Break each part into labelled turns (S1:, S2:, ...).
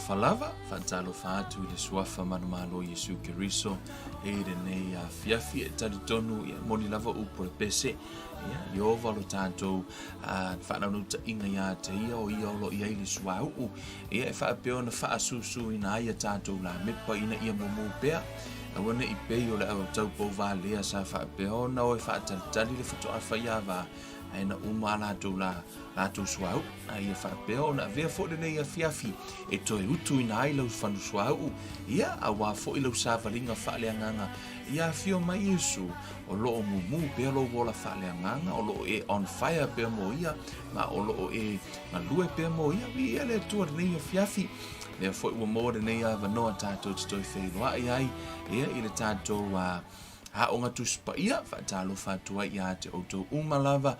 S1: falava fatalo fatu le suafa manumalo Yesu Kiriso ere nei a fiafi e talitonu ia moni lava upo le pese ia Yehova lo tanto whanau ta inga ia te ia o ia lo ia ili suau ia e whaapeo na whaasusu ina ia tanto la mepa ina ia momu pea awana i pei o le au tau pou lea sa whaapeo na o e whaatalitali le whatoa whaiawa aina umala tu la tu suau ai fa peo na vea fo nei a fiafi e toi utu ina ai lau fanu suau ia awa fo i lau savalinga fa le nganga ia fio mai Yesu o lo mumu pe lo vola fa le nganga o lo e on fire pe mo ia ma o lo e na lue pe mo ia le tu nei a fiafi le fo o mo nei a no tato toi fe lo ai ia ile tato wa ha onga tu spa ia fa talo fa tua ia te auto umalava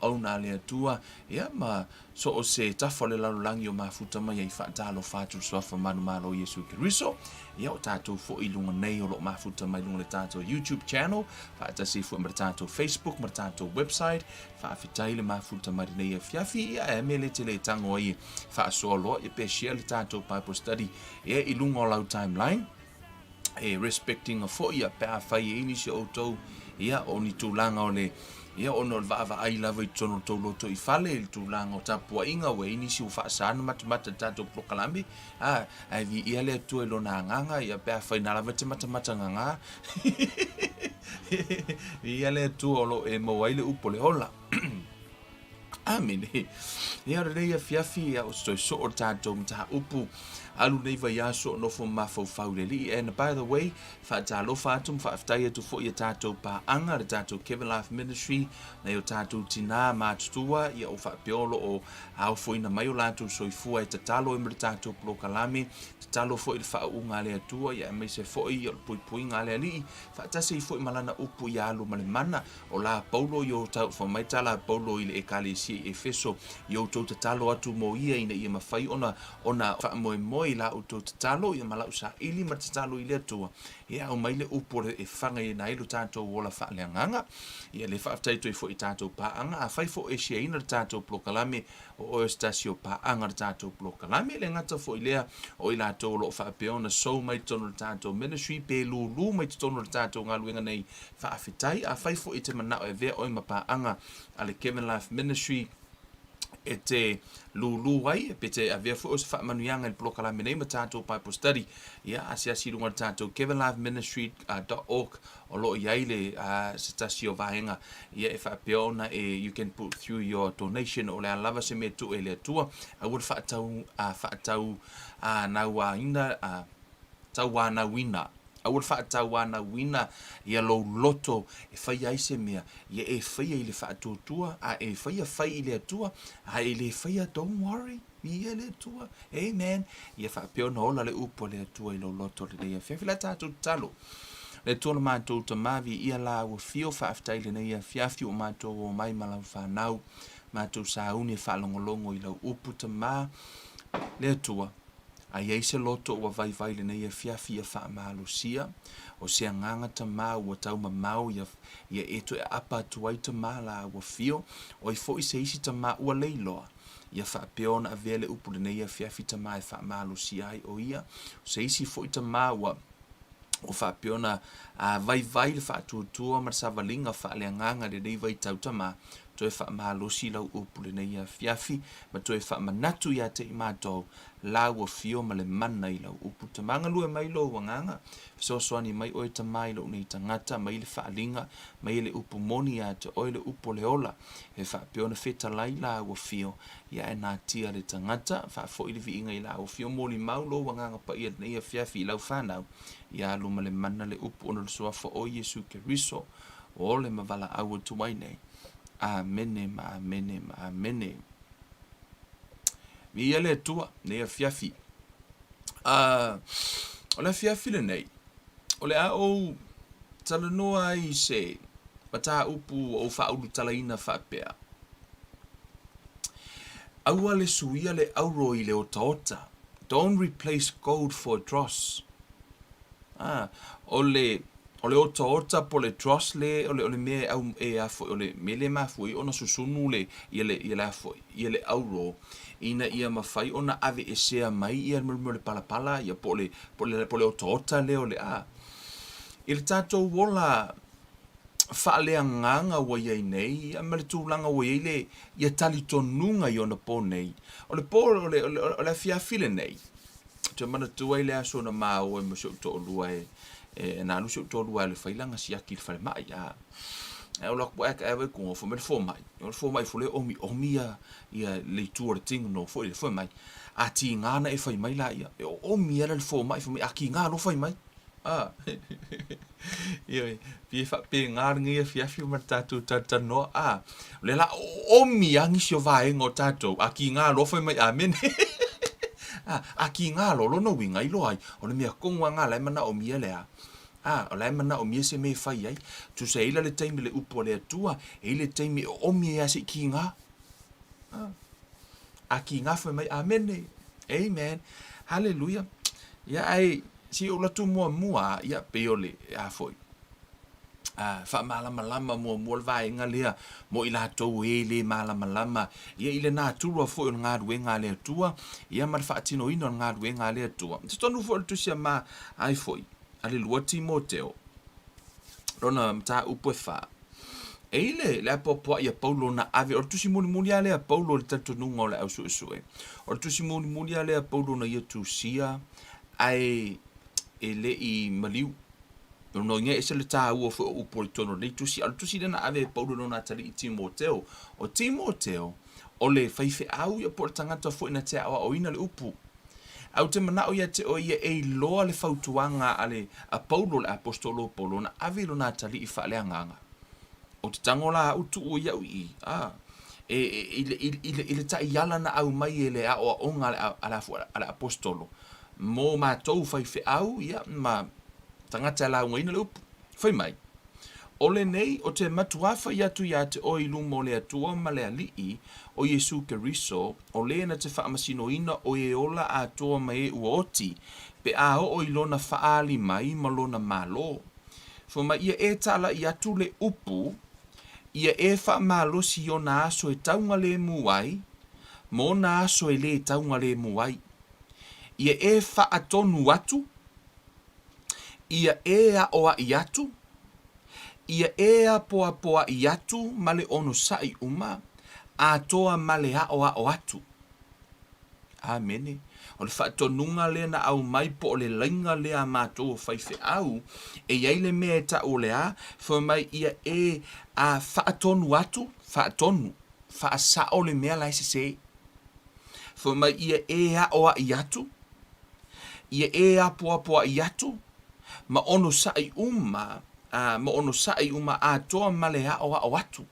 S1: au na le tua ia ma so o se tafole la langi o mafuta mai ai fa talo fa tu so fa manu malo Yesu Kiriso ia o tato fo ilunga nei o lo mafuta mai lunga le tato YouTube channel fa ta si fo mertato Facebook mertato website fa fitai le mafuta mai nei fiafi ia e mele te le tango ai fa so lo e pe share le tato Bible Study ia ilunga o lau timeline e respecting a fo ia pa fa ini se auto ia oni tulanga ole ia ono va ai lava i tono to loto i fale il tulanga o tapua inga we ini si ufa sana mata tato prokalami ai vi ia le tu lo na nganga ia pa fa ina lava te mata nganga ia le tu olo e mo ile upole hola Amen. Ia rei fiafi o so o tātou mta upu alu nei vai aso no fo mafo fauleli. And by the way, fa talo fatum fa aftai tu fo ia tātou pa anga le tātou Kevin Life Ministry na o tātou tina mātua ia o fa piolo o au fo ina mai o lātou soifua e tatalo e mre tātou plokalame talo fo i fa unga le atua ia me se fo i o pui nga le ali fa tase i fo i malana upu ia alu male mana o la Paulo yo tau fo mai tala Paulo i le ekalesi Efeso yo to talo atu mo ia ina ia mafai ona fa moi la o to talo ia mala usa ili ma talo i le atua ia o mai le upu e fanga i na ilu tātou wola fa le nganga ia le fa aftai to i fo i tātou pa anga a fai fo e sia ina tātou plokalame o stasio pa anga tātou plokalame le ngata fo i lea o i la to lo fa peona so mai tono tātou ministry pe lulu mai tono tātou ngaluenga nei fa afitai a fai fo i te mana e vea o i mapa anga ale Kevin Life Ministry e te lulu ai pe te avea fo os fa manuanga il plokalame nei tātou Bible Study ia asia silunga tātou kevinlifeministry.org o lo iaile stasio vaenga ia e fa peona e you can put through your donation o le lava se me tu e le tua a would fa tau na wa ina tawana wina a would fa tawana wina ia lo loto e fai ai se mea ia e fai ai le fa tua a e fai i le tua a e le fai don't worry ia le tua amen ia fa peona ola le upo le tua i lo loto le ia fia tatu talo le tona mātou ta mavi ia la ua fio fa aftai le nei fiafi o mātou o mai malau whanau mātou sauni e whalongolongo i lau upu ta mā le tua a iei se loto ua vai le nei fiafi ia wha maalusia o se anganga ta mā ua tau mamau ia eto e apa tuai ta mā la ua fio o i fo i se isi ta mā ua leiloa ia fa peona a vele upu le nei fiafi ta mā e wha maalusia ai o ia se isi fo i ta mā ua o fa peona a vai le fa tutua mar savalinga fa le nganga le nei vai tau tama to e fa malosi lau upu le nei fiafi ma to e fa manatu ia te imato la o fio ma le mana i lau upu tamanga lue mai lo wanganga so soani mai o e tamai lo nei tangata mai le fa linga mai le upu moni ia te o le upu le ola e fa peona feta lai la o fio ia e na tia le tangata fa fo i le viinga i la o fio moli mau lo wanganga pa ia nei fiafi lau fanau ia luma le mana le upu ona le soafa o Yesu Keriso o le mavala aua tuai nei. Amene ma amene ma amene. Mi ele tua nei a fiafi. O le fiafi le nei. O le a o talanoa i se mata upu o faulu talaina whapea. Aua le suia le auro i le otaota. Don't replace gold for dross. O le otaota po le dross le o le me au e afo o le mele mafu i ona susunu le ia le auro ina ia mafai ona ave esea mai ia mo le palapala ia po le otaota le o le a il tato wola fa le nganga wa ye nei a me tu langa wa ye ia tali tonunga i ona po nei o le fia file nei te mana tu ai le aso na mau e mo so to lua e na lu so to lua le failanga si akil fa mai ya e o lok boek e ko fo me fo mai fo le omi ia le tour ting no fo mai a ti ngana e fa mai la ia o mi era le fo mai aki nga no fa mai ia fa pe ngar ngia fi ma tatu no le la o mi angi sio vai ngo tatu aki nga lo fa mai amen aki nga lo no winga i lo ai o le mea kongwa nga lai mana o mia lea o lai mana o mia se me fai ai tu se ila le taimi le upo le atua e le taimi o mia se ki nga aki nga fai mai amen hallelujah ia ai si o la tu mua ia peole a foi fa malama mo vai ngalia mo ila to ele malama ia ile na tu ro fo nga duenga le tua ia mar fa tino ino nga duenga le tua tonu fo tu sia ma ai foi ale lua Timoteo rona mta upofa ele la popo ia Paulo na ave o tu si muni ale Paulo le tanto nunga le au su o tu si muni ale Paulo na ia tu sia ai ele i maliu no nge ese le tāua fo o politono nei tusi al tusi dena ave Paulo no na tali Timoteo o Timoteo o le faife au ia po le tangata fo ina te awa o ina le upu. Au te manao ia te o ia e loa le fautuanga ale a Paulo le apostolo Paulo na avilo na tali i wha leanganga. O te tangola utu o iau i. Ile ta iala na au mai ele a o onga ale apostolo. Mo mātou faife au ia ma tangata la unga ina le upu. Fai mai. Ole nei o te matuafa i atu ia te o ilu mo le atua ma le alii o Yesu Keriso o le na te whaamasino ina o e ola a toa mai e uoti pe a o ilona whaali mai ma lona malo. Fo ma ia e tala i atu le upu ia e whaamalosi o na aso e taunga le muai mo na aso e le taunga le muai. Ia e whaatonu atu ia e a oa i atu ia e a poa i atu male ono sai uma a toa male a o atu. Amene. O le whaatonunga le na au mai po o le lainga le a mātou whaife au e iei le mea e ta o le a wha mai ia e a whaatonu atu whaasa o le mea lai se wha mai ia e a oa i atu ia e a poa i atu ma ono sai uma a toa male a o atu.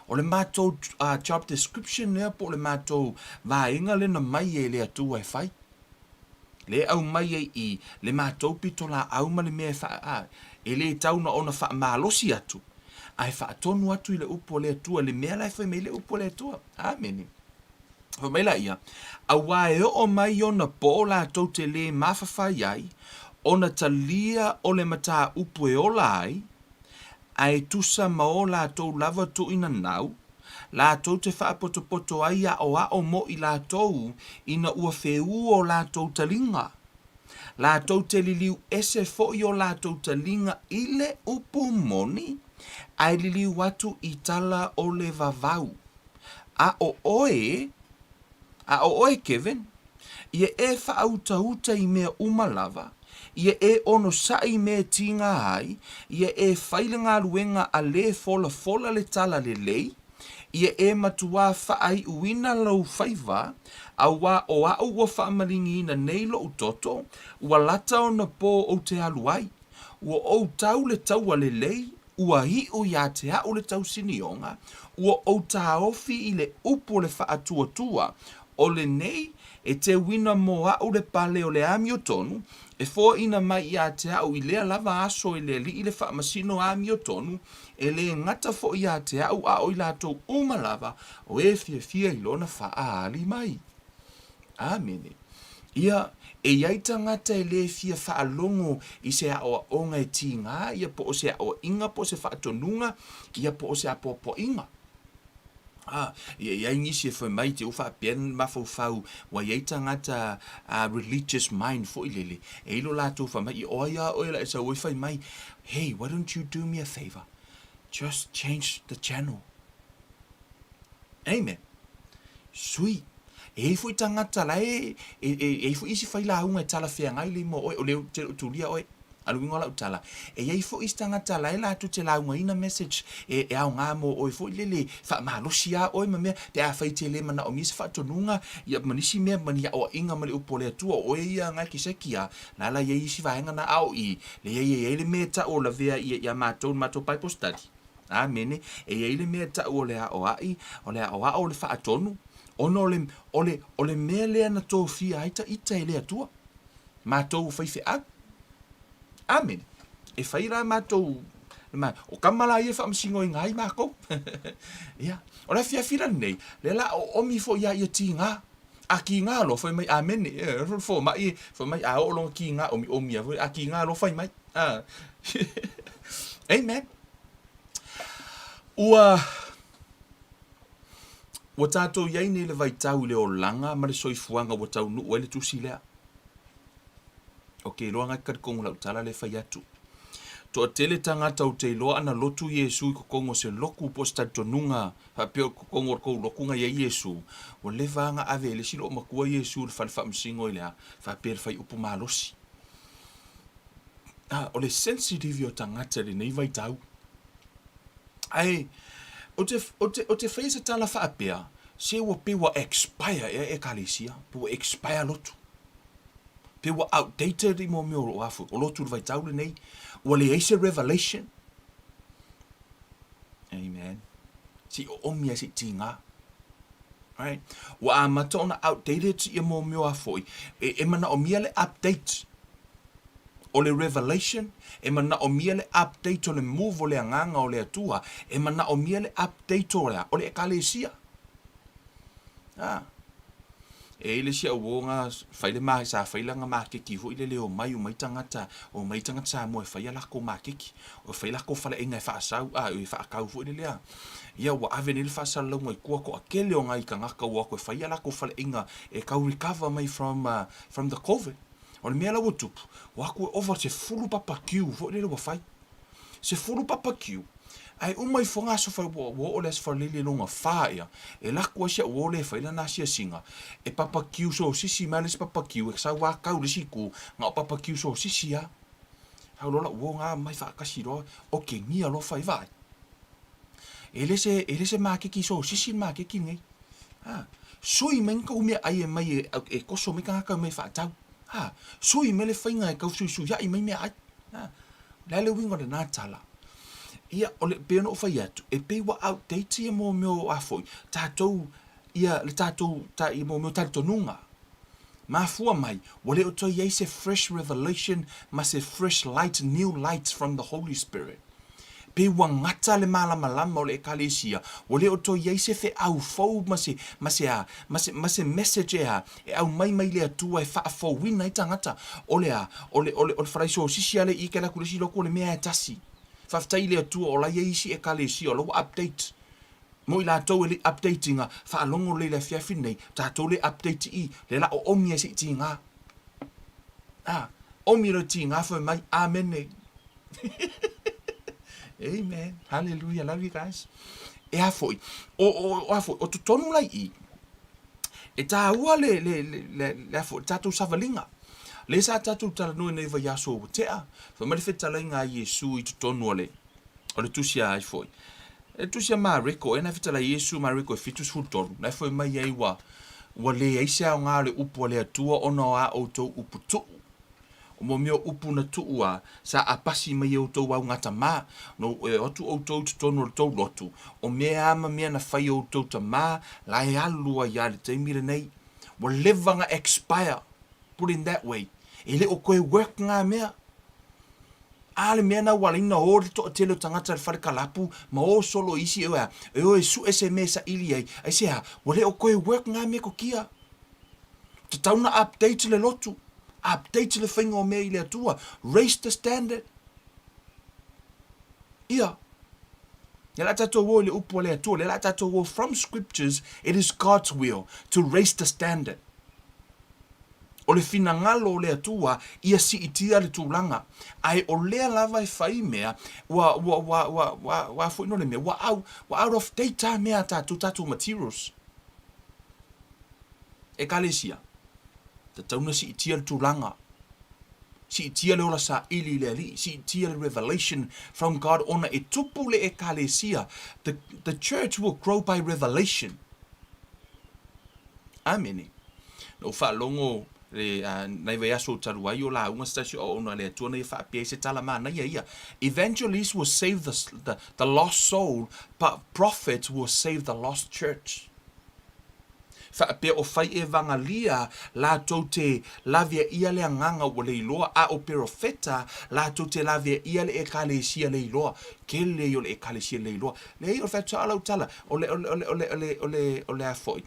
S1: O le mātou job description lea po le mātou vaenga le na mai e le atua e whai. Le au mai e i le mātou pito la au ma le mea e le tau na ona wha malosi atu. Ai wha atonu atu i le upo le atua le mea lai whai mei le upo le atua. Amen. Ho mai la ia. A wae o mai ona po la tau te le mawhawhai ai ona talia o le mata upo e ola ai ai tusa mao la tau lava tu ina nau, la tau te whaapoto ai a o mo i la tau ina ua wheu o la tau talinga. La tau te liliu ese fo i o la tau talinga ile upu moni, ai liliu watu i tala o le vavau. A o oe Kevin, ia e whaauta i mea umalava, ia e ono sai me tinga ai, ia e whailinga luenga a le fola le tala le lei, ia e matua whaai uina lau whaiva, a wā o au wa whaamalingi na neilo utoto, ua lata o na po o te aluai, ua o tau le taua le lei, ua hi o ia te hao le tau sinionga, ua o ta ofi i le upo le whaatua, o le nei, e te wina mo au le pale o le ami o tonu, e fo ina mai ia te au i lea lava aso i le li i le whaamasino ami o tonu, e le ngata fo ia te au a o i lato umalava, o e fia i lona whaali mai. Amene. Ia, e iaita ngata e le fia whaalongo i se a o onga e tinga, ia po o se a o inga po se whaatonunga, ia po o se a po inga. Ia ngisi e whai mai te uwha pian mawhau wa iaita ngata religious mind fo ilele. E ilo lato wha mai, oia la e sa oi whai mai, hey, why don't you do me a favor? Just change the channel. Amen. Sweet. E fui tangata la e fui isi whai la hunga e tala whea ngai li mo o leo te utulia oi. Aluingo la utala. E iei fo istangata la e la tu te la unga ina message e au ngā mo oi fo lele wha mahalosi a oi ma mea te a whai te le mana o ngisa wha tonunga ia manisi mea mani a o inga mali upo le atua oi ia ngai ki sekia la la iei isi vaenga na au i le iei le mea ta o la vea ia mātou Bible Study. Amene. E iei le mea ta o le a o ai o le a o le wha atonu ono o le mea lea na tō fia aita ita e le atua mātou whaife au. Amen. E whaira mātou. O kamala ia whaamsingo i ngai mākou. Ia. O la whiawhira nei. Le la o omi fo ia ti ngā. A ki ngā lo whai mai. Amen. Fo mai a o longa ki ngā omi a. A ki ngā lo whai mai. Amen. Ua tātou iai nei le vai tau le o langa. Ma le soifuanga wa tau nu ele tusi lea. Ok, loa ngai karikongo lau tala le whai atu. Toa tele tangata o te loa ana lotu Yesu i kokongo se loku posta tonunga. Hapeo kokongo kou lokunga ia Yesu. O le vanga ave le silo o makua Yesu le whalwha msingo i lea. Whapea whai upu malosi. O le sensitive o tangata le nei vai tau. Ai, o te whai se tala whapea. Se ua pe ua expire e kalesia, pe ua expire lotu. Pe ua outdated I mo me o afu, o lotu vai taule nei, ua le eise revelation. Amen. Si o omia si tinga. Right? Ua amata ona outdated si mo me o afu, e mana omia le update. O le revelation, e mana omia le update o le move o le anganga o le atua, e mana omia le update o le kalesia. E le sia uonga faile mai sa faile nga makeki ho ile le o mai tangata sa mo faia la ko makeki o faila ko fala inga fa sau o fa ka ho ile le ia wa avenil fa sa lo ngoi ko akele o ngai ka ngaka wa ko faia la ko fala inga e ka recover mai from the covid o le mela wotu wa ko over se fulu papa kiu ho ile le fai se fulu papa kiu ai umai fonga so fa wo les for lili longa fa ia e la ko sia wo le fa na sia singa e papa kiu so sisi males papa kiu e sa wa ka u siku nga papa kiu so sisi ya ha lo la wo nga mai fa ka siro o ke ni alo fa vai ele se ma ke ki so sisi ma ke ki ngai so I men ko me ai mai e ko so me ka me fa tau so I me le fa ngai ka su ya I mai me ai la le wingo de na tala ia o le pena o fai atu, e pei wa outdate ia mo meo afoi, tātou, ia le tātou, ia mo meo tātou nunga. Mafua mai, wale o toi ei se fresh revelation, ma se fresh light, new lights from the Holy Spirit. Pei wa ngata le malama o le ekalesia, wale o toi ei se fe au fau, ma se message e au mai le atua e faa fau wina I tangata, o le fraiso o sisi ale I ke la kulesi loko le mea e tasi. Faftai le atua o la isi e kalesi o lo update. Mo I la tau le updatinga fa alongo le fiafi nei, tātou le update I, le la o omia si tinga. Omia le tinga fa mai, amen nei. Amen. Hallelujah. Love you guys. E afoi. O tutonu lai I. E tā ua le afoi, tātou savalinga. Le sa tatu tala no nei va yaso o tea. Fa mali fetala nga Yesu I tutonu ole. Ole tusia ai foi. E tusia ma reko ena fetala Yesu ma reko fitus futonu. Na foi mai ai wa le aisa nga le upu le atua ono a o to upu tu. O mo meo upu na tuua sa apasi mai o to wa ngata ma no o tu o to tutonu to lotu. O mea ama mea na fai o to ta ma la e alua ya le te mire nei. Wa levanga expire. Put in that way. Ele o koe work ngā mea. Ale mea na walina o le toa tele o tangata le whare kalapu, ma o solo isi ea, e o e su ese me sa ili ai, ai sea, wale o koe work ngā mea ko kia. Te tauna update le lotu, update le whainga o mea I le atua, raise the standard. Ia. Le la tatou wo le upo le atua, le la tatou wo from scriptures, it is God's will to raise the standard. O le finangalo o le atua ia si itia le tūlanga. Ai o lea lava e whai mea, wa fwoi no le mea, wa out of data mea tatu materials. E kalesia, ta tauna si itia le tūlanga. Si itia le ola sa ili le ali, si itia le revelation from God ona e tupu le e kalesia. The church will grow by revelation. Amen. No whalongo, nai vai aso taru ai o la unga stasio o ona le tuana I fa pia se tala mana ia. Evangelists will save the lost soul, but prophets will save the lost church. Fa pia o fai e vangalia la te lavia ia le nganga o le iloa a o profeta la te lavia ia le ekalesia le iloa kele yo le ekalesia le iloa le o fa tala o le afoi.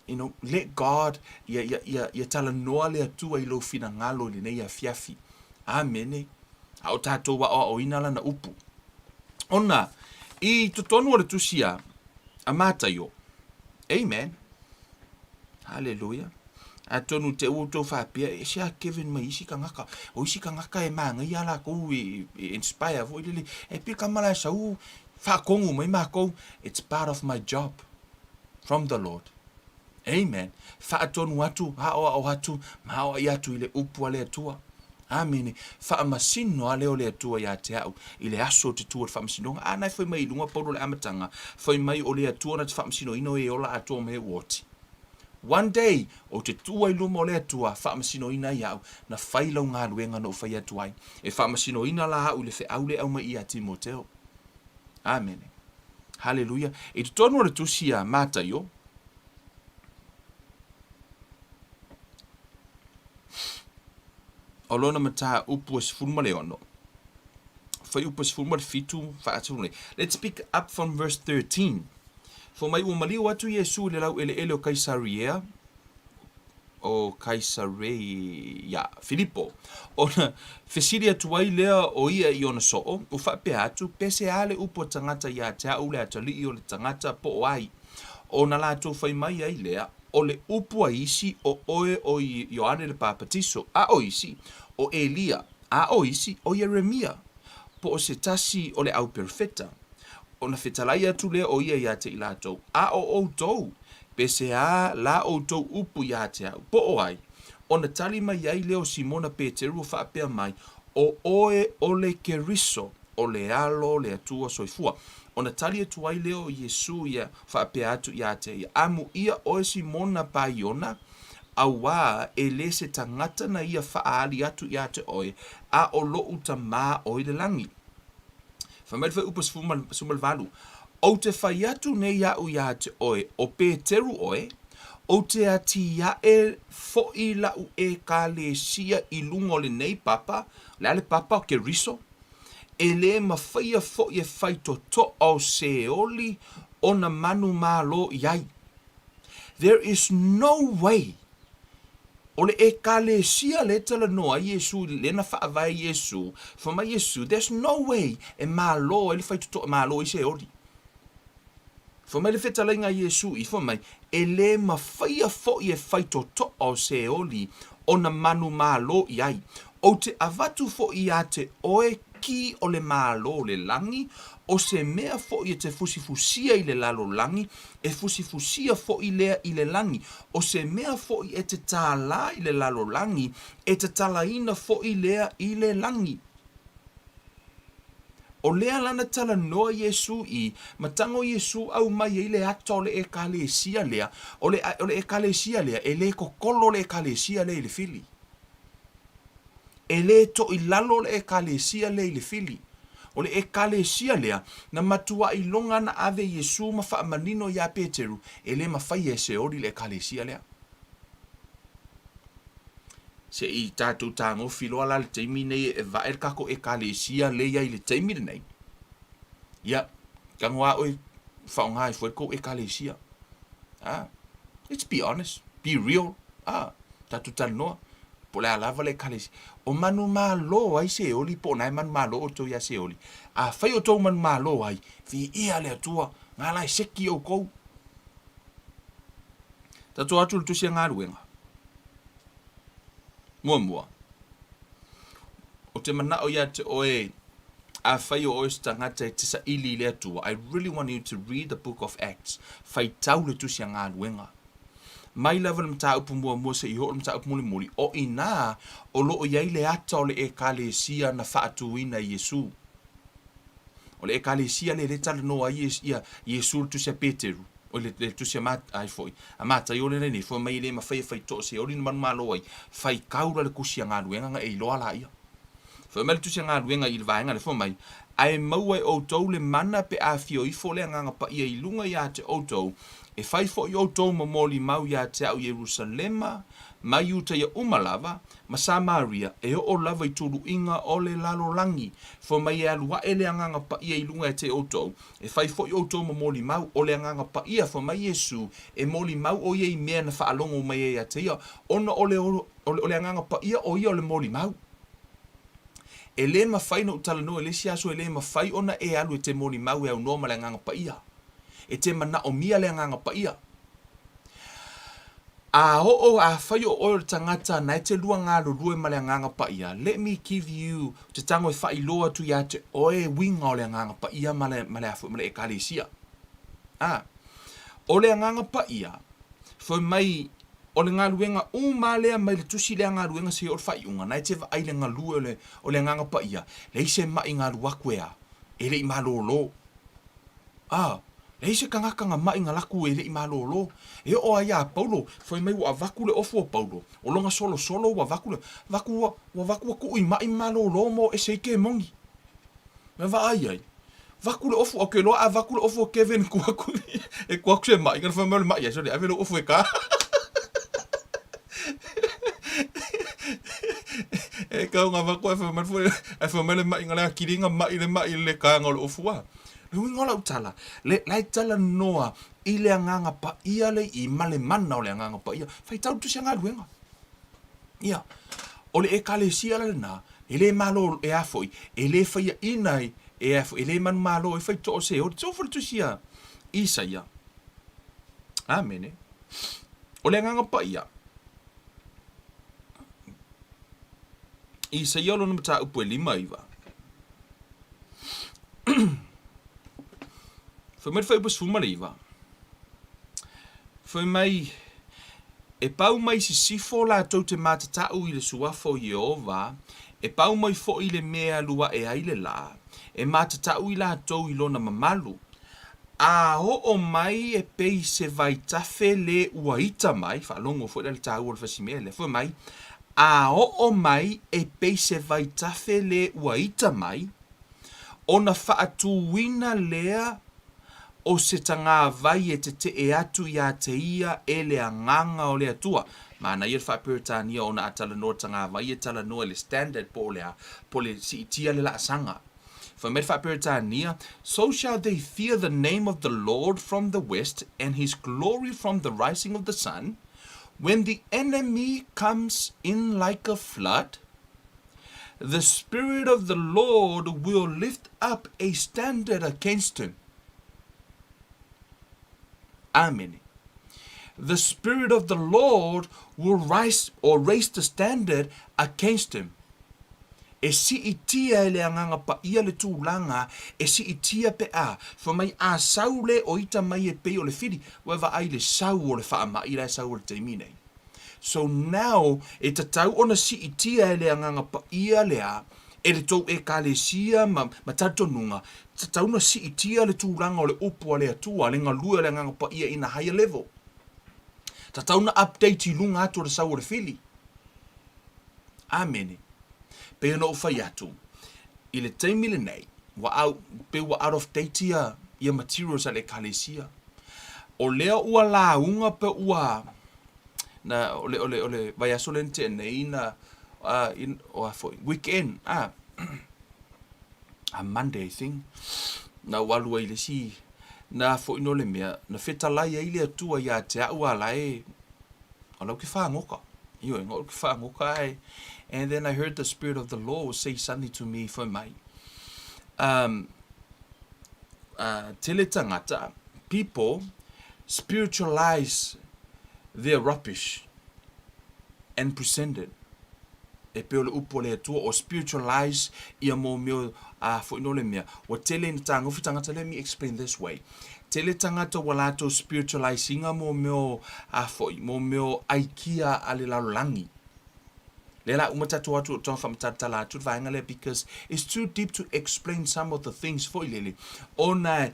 S1: You know, let God ya tala noa le atua I lo fina ngalo le nei a fiafi. Amen. Au tātou wa o inala na upu. Ona, I tutonu o le tusia, a matayo. Amen. Hallelujah. A tonu te uto whapia, e sia Kevin mai isi ka ngaka. O isi ka ngaka e maa ngai ala kou e inspire. Vo ilili, e pika mala sa u whakongu mai maa kou. It's part of my job from the Lord. Amen. Whaatonu atu, hao o atu, mao I atu I le upua le atua. Amene, whaamasino a leo le atua ia te au, i le aso te tua whaamasino, nai whai mai lunga paulo le amatanga, whai mai o le atua na te whaamasino ino e ola atua me woti. One day, o te tua i luma o le atua, whaamasino ina i au, na whailau ngā luenga no whai atuai, e whaamasino ina la au le whi au le au mai i a Timoteo. Amene. Hallelujah. E te tonu le tusi a Mātaio, o lona mata upu es fulma le ono. Whai upu es fulma le fitu whaatune. Let's pick up from verse 13. For mai umaliu atu Yesu le lau ele o Kaisarea, o Kaisareia, Filipo. Ona fesiri atuai lea o ia i ona soo, o whape atu, pese ale upo tangata ia te au le atali i o le tangata po ai. Ona la tō whai mai ai lea, o le upu a isi o oe o Ioane le Papatiso, a o isi, o Elia, a o isi, o Jeremia, po o se tasi o le au perfeta. Ona fetalai atu lea o ia te ila tau, a o tau, pese a la o tau upu ia te au, po o ai. Ona tali mai ai leo Simona Peteru whaapea mai, o oe o le keriso, o le alo le atua soifua. Ona tali atu ai leo Yesu ia whaapea atu ia te ia. Amu ia oe Simona Paiona, awa e le se tangata na ia whaali atu ia te oe, a o lo uta maa oe le langi. Whamedwha upas sumal valu. O te whai atu ne iau ia te oe, o Peteru oe, o te ati ia e fo i lau e ka le sia i lungo le nei papa, le papa o ke riso, e le mawhaia fo i e whai to au se oli o na manu malo iai. There is no way o le e ka le sia le tala noa Yesu, le na whaavai Yesu, whama Yesu, there's no way e malo, e le whai to malo i se oli. Whamai le whetalainga Yesu i whamai, e le mawhaia fo i e whai to au se oli o na manu malo iai. O te avatu fo i a te oe ki o le malo le langi, o se mea fo i te fusifusia i le lalo langi, e fusifusia fo i lea i le langi, o se mea fo i te tala i le lalo langi, e te talaina fo i lea i le langi. O lea lana tala noa Yesu i, matango Yesu au mai e le ato le e kalesia lea, o le e kalesia lea, e le kokolo le e kalesia lea i le fili. E le to i lalo le e kalesia lea i le fili. O le e kalesia lea, na matua i longa na ave Yesu ma wha manino ya Peteru, e le mawhai e se ori le e kalesia lea. Se i tātou tāngo whiloa la le teimi nei e vaer kako e kalesia lea i le teimi nei. Ia, kangoa oi whaonga i fueko e kalesia. Let's be honest, be real. Tātou tānoa. Po le alava le kalesia. O manu malo ai se oli, po nai manu malo o tau ia se oli. Whai o tau manu malo ai, vi ia le atua, ngā lai seki o kou. Tātou atu le tusia ngā ruenga. Mua. O te mana o ia te oe, whai o oe stangata e tisa ili le atua. I really want you to read the book of Acts. Whai tau le tusia ngā ruenga. Mai lava le mta upu mua se iho le mta upu muli. O ina, o loo iai le ata o le e kalesia na whaatuina Yesu. O le e kalesia le retala noa ia Yesu le tusia Peteru. O le tusia ai foi. A mata i o le nei, foi mai le mawhai to se ori na manu malo ai. Whai kaura le kusia ngā ruenga nga e iloa la ia. Foi mai le tusia ngā ruenga i le vaenga le foi mai. Ai maua e outou le mana pe a fio i fo le nganga pa ia i lunga ia te outou. E whai fo i outou mamoli mau ia te au Jerusalema, mai uta ia umalava, ma Samaria, e o lava i tulu inga o le lalo langi. Fo mai e alua e le nganga pa ia i lunga e te outou. E whai fo i outou mamoli mau o le nganga pa ia, fo mai Yesu, e moli mau o ia i mea na whaalongo mai e ia te ia. Ono o le nganga pa ia o ia o le moli mau. E le mawhai na utala no, e le siaso e le mawhai ona e alu e te moli mau e au noma le nganga pa ia. E te mana o mia le nganga pa ia. A whai o tangata na e te lua ngaro rue ma le nganga pa ia. Let me give you te tango e whai loa tu ia te oe winga o le nganga pa ia ma le e kalesia. O le nganga pa ia, whai mai o le ngaluenga umalea mai le tusi le ngaluenga se o fai unga nai te vai le ngalu o le nganga pa ia le se mai ngalu akwea ele I malolo le se kangaka nga mai ngalaku ele I malolo e o ia Paulo foi mai wa vaku le ofo Paulo o longa solo wa vaku ku I mai malolo mo e se ke mongi me va ai vaku le ofo o ke lo a vaku le ofo Kevin ku e ku se mai nga foi mai ia so le avelo ofo e ka e ka nga va ko fa mele mai ngala kiringa mai le ka ngol ofua le ngola utala le lai tala noa I le nganga pa ia le I male mana o le nganga pa ia fai tau tu sanga luenga ia o le ekalesia le na ele malo e afoi ele fai inai e afo ele man malo e fai to se o to for tu sia Isaia amen o le nganga pa ia Isaia lo numa ta upu e 5 iwa. Foi mai fai pasfuma iwa. Foi mai e pau mai si sifo la tau te matatau I le suafo Yehova, e pau mai fo I le mea lua e aile la, e matatau I la tau I lona mamalu. A o mai e pei se vai tafe le uaita mai, fa longo fo le tau o le fasimea le, foi mai, a o mai e peise vai tafe le uaita mai, ona faatuina lea o se tanga vai e te e atu ia te ia e le anganga o le atua. Mana ia whapiritania ona atala noa tanga vai e tala noa le standard po le si itia le la sanga. For me whapiritania, so shall they fear the name of the Lord from the west and his glory from the rising of the sun. When the enemy comes in like a flood, the Spirit of the Lord will lift up a standard against him. Amen. The Spirit of the Lord will raise the standard against him. E si itia ele anganga pa ia le tūlanga, e si itia pe a, fa mai a saule o ita mai e pe o le whiri, waiva ai le sau o le wha ama i le sau o le teimine. So now, e tatau ona si itia ele anganga pa ia le a, e le tau e kalesia ma tatonunga, tatau na si itia le tūlanga o le upu a le atua, le ngalua le anganga pa ia in a higher level. Tatau na update I lunga atu le sau o le whiri. Amen. Pe no fai atu. I le taimile nei, wa out of date ia materials a le kalesia. O lea ua launga pe ua, na ole vai aso lente nei na weekend, a Monday thing, na walua ile si, na fo ino le mea, na fetalai a ile atua ia te au alae, o lau ki whaangoka. Iwe, ngau ki whaangoka ai. And then I heard the Spirit of the Lord say something to me for my tele tangata. People spiritualize their rubbish and present it. E pe ole upo le atua o spiritualize ia mo meo fo ino le mea. Wa tele ni tangofi tangata, let me explain this way. Tele tangata walato spiritualizing mo meo mo meo aikia ale lalolangi. Lela umatatu watu tonfa mtatala tu vaingale because it's too deep to explain some of the things for ilele. Ona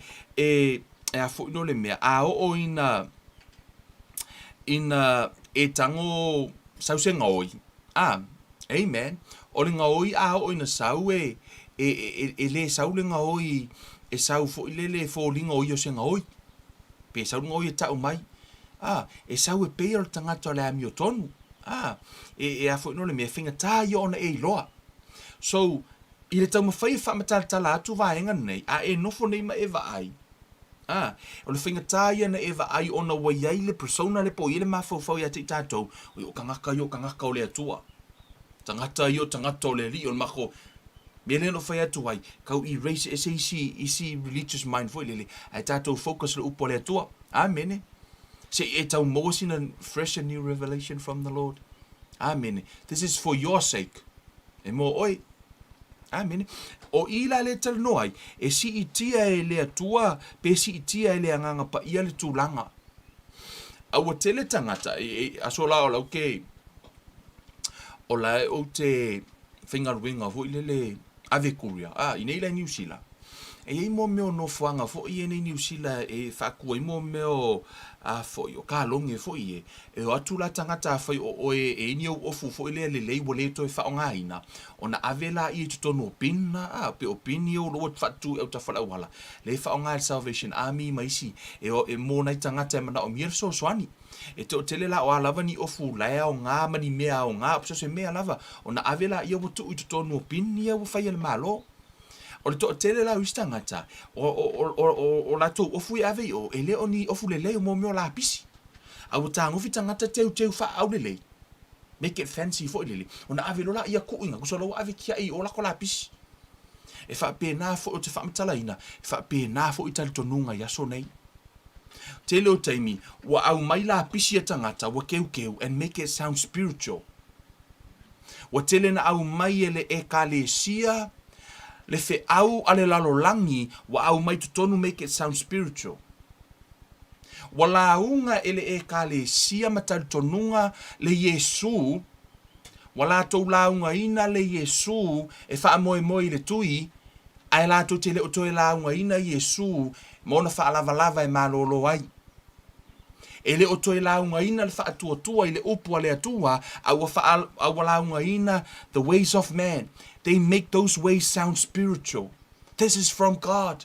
S1: fo ino le mea a o ina e tango sause ngoi. Amen. O le ngoi a o ina sau e le sau le ngoi e sau fo ilele fo lingo o se ngoi. Pe sau ngoi e tau mai. E sau e pe o tangata le ami o tonu. E a fo no le me finga ta yo na e loa. So I le tau mawhai wha matatala atu vaenga nei, e nofo nei ma eva ai. O le finga ta ia na eva ai ona waiai le persona le po ile mawhau ia te tātou, o kangaka o le atua. Tangata o le li o le mako, mele no whai atu ai, kau I raise isi religious mind fo ilele, ai tātou focus le upo le atua. Amen. Se e tau mosina fresh and new revelation from the Lord. Amen. This is for your sake. E mo oi. Amen. O ila le tal noai, e si itia e le atua, pe si itia e le anganga pa ia le tūlanga. Au o tele tangata, aso la o lau ke, o la o te whingaruinga fo ilele ave kuria. Ina ila New Zealand. E mo meo no fuanga fo i ene New Zealand e whakua i mo meo fo i o ka longe fo i e o atu la tangata fai o e ni o ofu fo i le lei wo le to e whaonga ina o na avela i te tono pina pe o pini o lo fatu e ta fala wala le whaonga Salvation Army maisi e o e mo nai tangata e mana o mir so swani e te o tele la o alava ni ofu lae o ngā mani mea o ngā apso se mea lava o na avela i o tu i te tono pini e o whai al malo o le to tele la usta ngata o la to ofu ave o ele oni ofu le mo mo la pisi au tango fita ngata teu fa au le make it fancy fo le ona ave lola ia ku inga so lo ave kia i o la ko la pisi e fa pe na fo o te fa mtala ina fa pe na fo itali to nunga ya so nei tele o taimi wa au mai la pisi tangata wa keu and make it sound spiritual wa tele na au mai ele e kalesia le fe au ale lalo langi wa au mai tonu make it sound spiritual. Wala unga ele e kale sia matal tonunga le Yesu wala to launga ina le Yesu e fa moi le tui ai la to tele o to launga ina Yesu mona fa lava e malolo ai ele o to launga ina le fa tua ile upu ale atua au fa au launga ina the ways of man. They make those ways sound spiritual. This is from God.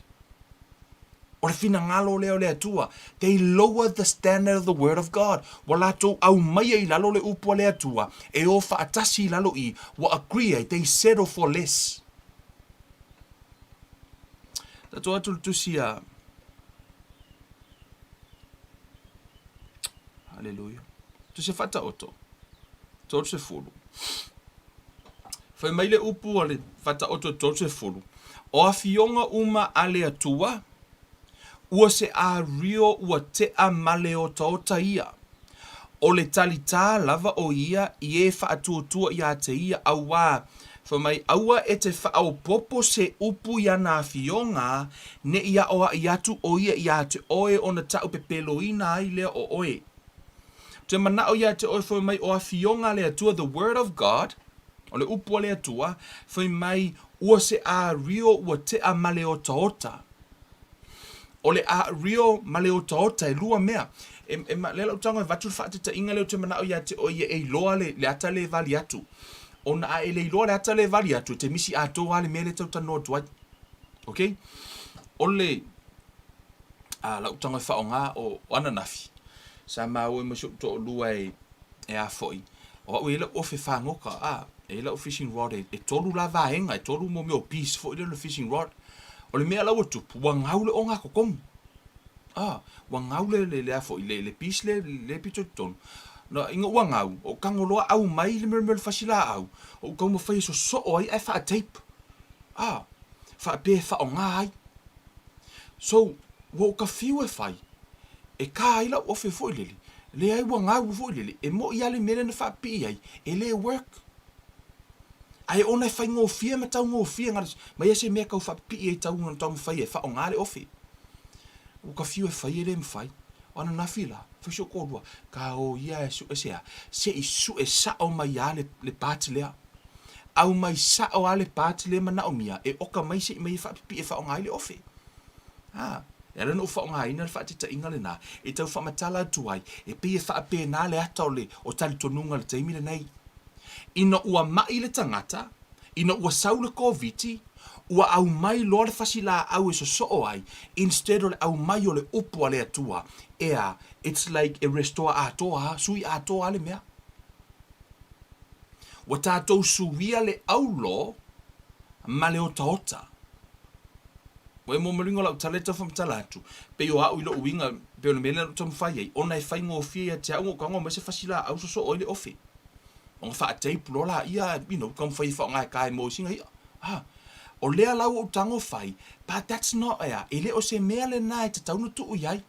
S1: Or fina ngalo leo le atua. They lower the standard of the word of God. Wala to au mai I lalo le upo le atua. E o fa atasi lalo I. Wa agree, they settle for less. Tato atu tusia. Hallelujah. Tusia fata oto. Tolu se fulu. Fai mai le upu ale fata oto tolu se fulu. O a fionga uma ale atua. Ua se a rio ua te a male o taota ia. O le talita lava o ia I e fa atuatua ia te ia awa. Fa mai aua e te fa au popo se upu ia na fionga ne ia oa iatu o ia te oe o na tau pepelo ina ai lea o oe. Te mana o ia te oe fa mai o a fionga le atua the word of God. O le upu le atua fa mai ua se a rio ua te a male o taota. O le a rio male o taota e lua mea. E le lau tango e vatu whaate ta inga leo te mana o ia te o ia e loa le ata le vali atu. O na a e le loa le ata le vali atu te misi a toa le mele tau tano tuai. Ok? O le lau tango e whao ngā o ananafi. Sa maa oi masuk to o lua e a foi. O e la ofe whangoka e la o fishing rod e tolu la vaenga e tolu mo meo peace fo i le fishing rod. O le mea lau atu, wa ngaule o ngā kokong. Wa ngaule le afo, le pis le pito tonu. Na inga wa ngau, o kangoloa au mai le mermel fasila au. O kau ma fai so o ai e wha tape. Wha pe wha o ngā ai. So, wa ka fiu e fai. E ka ila o fe fo lili. Le ai wa ngau fo lili. E mo ia le mele na wha pi ai. E le work. Ai ona e whai ngō fia ma tau ngō fia ngaris. Ma ia se mea kau wha pi e tau ngā tau mwhai e wha o ngāre ofi. O ka fiu e whai e le mwhai. Ana na fila. Whisho kōrua. Ka o ia e su e sea. Se I su e sa o mai a le pāti lea. Au mai sa o a le pāti lea ma na o mia. E oka mai se I mai wha pi e wha o ngāre ofi. E rana o wha o ngā ina le wha te ta inga le nā. E tau wha matala tuai. E pi e wha pe nā le ata o le o tali tonunga le taimi le nei. Ina ua mai le tangata, ina ua saule koviti, ua au mai loa le fasila au e so o ai, instead o le au mai o le upu a le atua, it's like e restore atoa, sui atoa le mea. Ua tātou suia le aulo, ma le otaota. Ua e momaringo lau taleta whamtalatu, pe o au ilo uinga, pe o le mele tamu whai ei, ona e whai ngō fia te au ngō kango me se fasila au so o le ofi. On fa tape lola ia kom fai fa ngai kai mo singa ia o le lau o tango fai but that's not ele o se mele nai te tau tu iai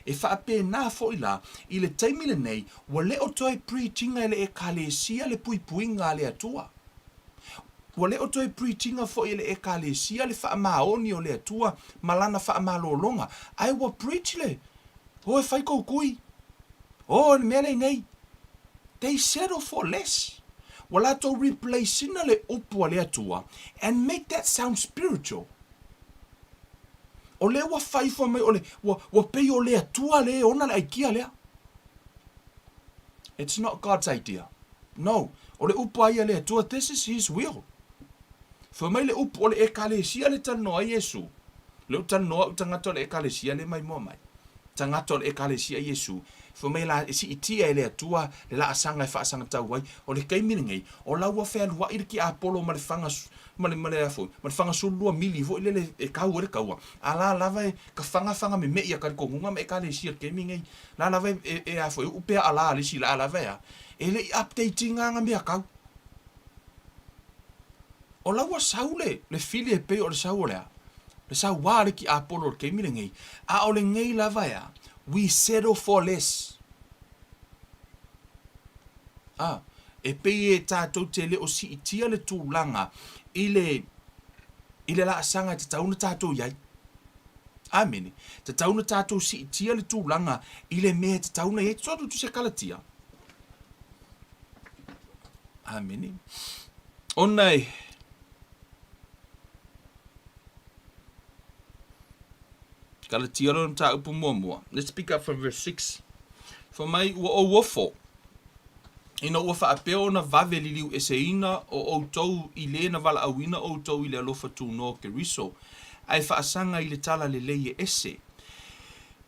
S1: e fa pe na fo ila I le taimi le nei wa le o toi preaching ele e kalesia le pui puinga le atua wa le o toi preaching fo ele e kalesia le fa maoni o le atua malana fa malolonga ai wa preach le Ho e whai kou kui. O, mea nei. They settle for less. Wala to replace ina le upua le atua and make that sound spiritual. O le wa whai fo mai, o le wa pei o le atua le ona le aikia lea. It's not God's idea. No. O le upua ia le atua, this is his will. Fo mai le upu o le ekalesia le tanoa Yesu. Le tanoa utangata le ekalesia le mai mo mai. Tangata le ekalesia Yesu. Fo mai la isi itia le atua le la asanga e whaasanga tau wai. O le keiminingei, o la ua whea lua iriki a Apollo ma le whanga ma le afo. Ma le whanga sulua mili vo ile le kau le kaua. A la lava e ka whanga me mea ka kongunga me ekalesia le keiminingei. La lava e afo e upea ala alisi la lava ea. E le updating anga mea kau. O laua saule, le fili e pei o le sau o lea. Le sau wāre ki Apollo le keimire ngei. A o le ngei lava ea, we settle for less. E pei e tātou te le o si itia le tūlanga i le la asanga te tauna tātou iai. Amene. Te tauna tātou si itia le tūlanga i le mea te tauna iai. Sotu tu se kalatia. Amene. Onai. Galatia ron ta upu mua. Let's pick up from verse 6. For mai ua o wofo. Ina ua whaapeo na vave liliu e se ina o outou i le na wala awina outou i le alofa tu no ke riso. Ai whaasanga i le tala le lei e ese.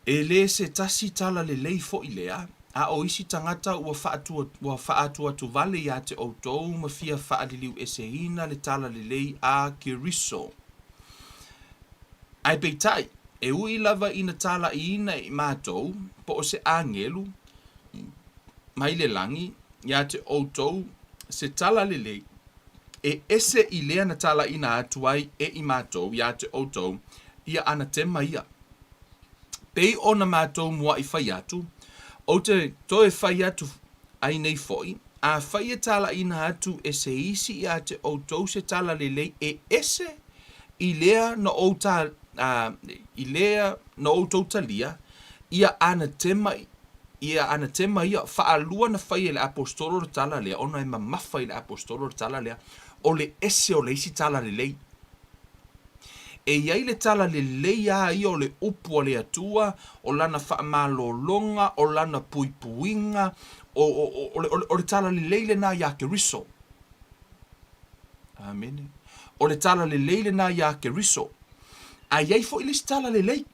S1: E le se tasi tala le lei fo i lea. A o isi tangata ua whaatua tu vale ia te outou ma fia whaaliliu e se ina le tala le lei a ke riso. Ai peitai. E ui lava ina tala i ina i mātou, po o se angelu, mai le langi, ia te outou, se tala le lei, e ese i lea na tala ina atuai e i mātou, ia te outou, ia ana tema ia. Pei o na mātou mua i whai atu, o te toe whai atu ai nei foi, a whai e tala ina atu e se isi ia te outou se tala le lei, e ese i lea na outa i lea na outou talia, ia anatema ia whaalua na whai e le apostolo le tala lea, ona e mamafa i le apostolo le tala lea, o le ese o le isi tala le lei. E iai le tala le lei a ia o le upu o le atua, o lana whaamalolonga, o lana puipuinga, o le tala le lei le na ia ke riso. Amen. O le tala le lei le na ia ke riso. Ai ai fo ilis tala le lei.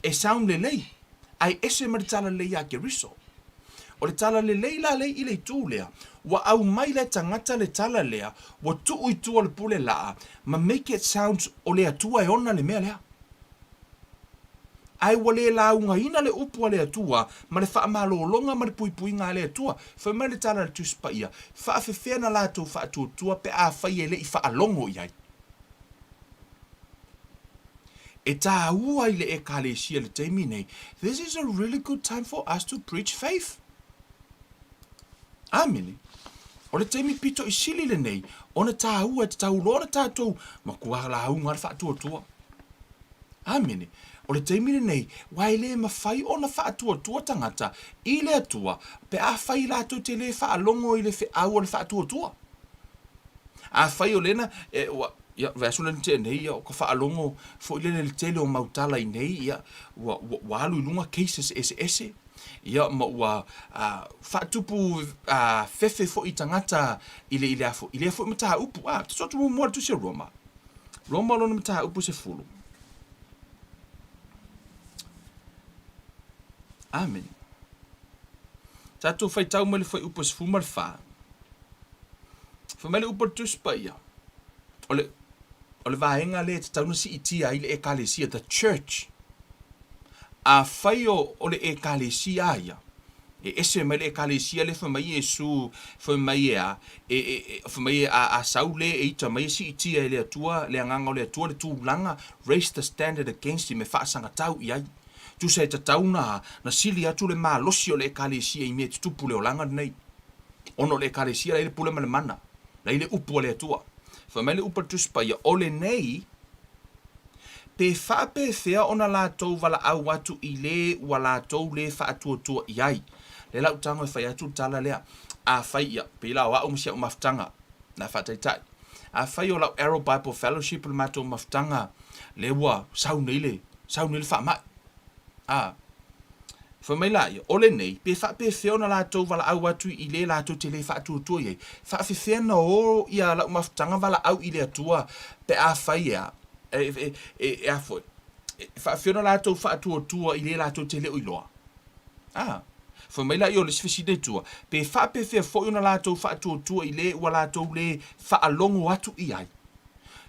S1: E sound le lei. Ai ese ma le tala le lei a ke riso. O le tala le lei la lei i le tū lea. Wa au mai le tangata le tala lea. Wa tuu i tua le pule laa. Ma make it sounds o le atua e ona le mea lea. Ai wa le la unga ina le upu le atua. Ma le wha amalo longa ma le puipuinga le atua. Fa ma le tala le tuspa ia. Fa afefena la tau fa atua pe a fai e le i fa alongo iai. E tā ua i le ekalesia le teimi nei. This is a really good time for us to preach faith. Amene. O le teimi pito i sili le nei. Ona tā ua te tau lona tātou. Ma kua la unga le whaatua. Amene. O le teimi le nei. Wai le mawhai ona whaatua tangata. I le atua. Pe a whai lātou te le whaalongo i le au le whaatua. A whai o lena. Ia, vesu le te nei, o ka whaalongo, fo ile le tele o mautala i nei, ia, walu i lunga cases ese. Ia, ma ua whaatupu fefe fo i tangata i le afo. I le afo i mataha upu, te sotu mua tu se Roma. Roma lona mataha upu se fulu. Amen. Tātou whai tau mele whai upu se fulu male wha. Wha mele upu tuspa ia. O le vaenga le te tauna si itia i le ekalesia, the church. A whai o le ekalesia ia. E ese mai le ekalesia le whamai Yesu, whamai a saule e ita mai si itia i le atua, le anganga o le atua, le tūlanga, raise the standard against him, e whaasanga tau iai. Tu se te tauna na sili atu le malosi o le ekalesia i mea tutupu le olanga nei. Ono le ekalesia le pule male mana, le upu o le atua. Whamele upa tuspa ia ole nei, pe whaapewhia ona lātou wala au atu I le ua lātou le whaatua iai. Le lau tango whai atu tala lea. A whai ia, pe lau au msia o maftanga na whataitai. A whai o lau Auro Bible Fellowship le mātou maftanga le ua saunile whaamai. Whamaila ia, ole nei, pe whaapewhia ona lātou wala au atu I le lātou te le whaatua iai. Whaapewhia na o ia lau maftanga wala au I le atua pe a whai ia. A foi. Whaapewhia na lātou whaatua I le lātou te le uiloa. Whamaila I o le sifisine tua. Pe whaapewhia fo ona lātou whaatua I le ua lātou le whaalongo atu I ai.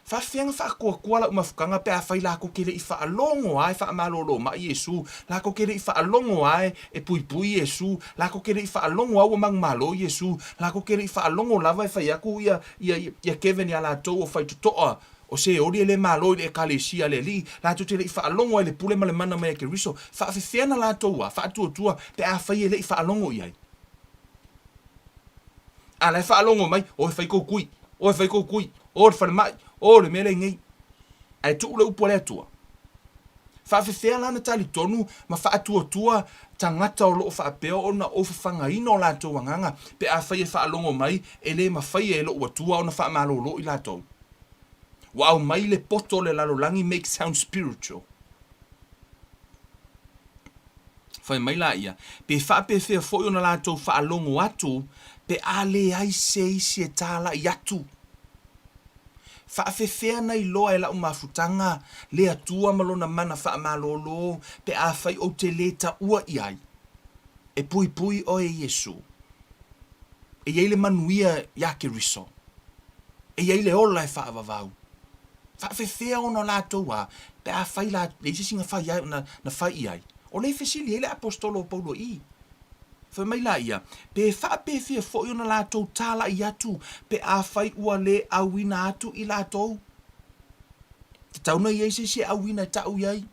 S1: Whawhianga whakua lau mawhukanga pe a whai lako kere I whaalongo ai whaamalolo ma Iesu. Lako kere I whaalongo ai e pui Iesu. Lako kere I whaalongo au mangmalo Iesu. Lako kere I whaalongo lava e whai aku ia Kevin ia lātou o whai tutoa. O se ori ele malo le kalesia le li. Lātou te le I whaalongo ai le pule ma le mana mai ke riso. Whawhiana lātou a whaatua pe a whai ele I whaalongo iai. A lai whaalongo mai o e whai koukui. O e whai koukui. O le whalemai. O le mele ngai. Ai tu le upo le atua. Whawhewhea lana tali tonu, ma whaatua tangata o loo whaapeo o na o whawhangaina o lātou wanganga, pe a whai e whaalongo mai, e le ma whai e loo atua o na whaamalo I lātou. Wa au mai le poto le lalolangi make sound spiritual. Whai mai la ia, pe whaapewhea fo na lātou whaalongo atu, pe a le ai se isi e tāla I atu. Whaafewhea nei loa e lau mafutanga, le atua malona mana whaamalolo, pe a whai o te leta ua iai. E pui o e Iesu. E iei le manuia ia ke riso. E iei le ola e whaavavau. Whaafewhea ono lātou a, pe a whai la, le isi singa whai iai na whai iai. O le fesili, le apostolo Paulo I. Whamaila ia, pe whaapewhia fo I ona lātou tāla I atu, pe a whai ua le awina atu I lātou. Te tauna iei se awina tau iai.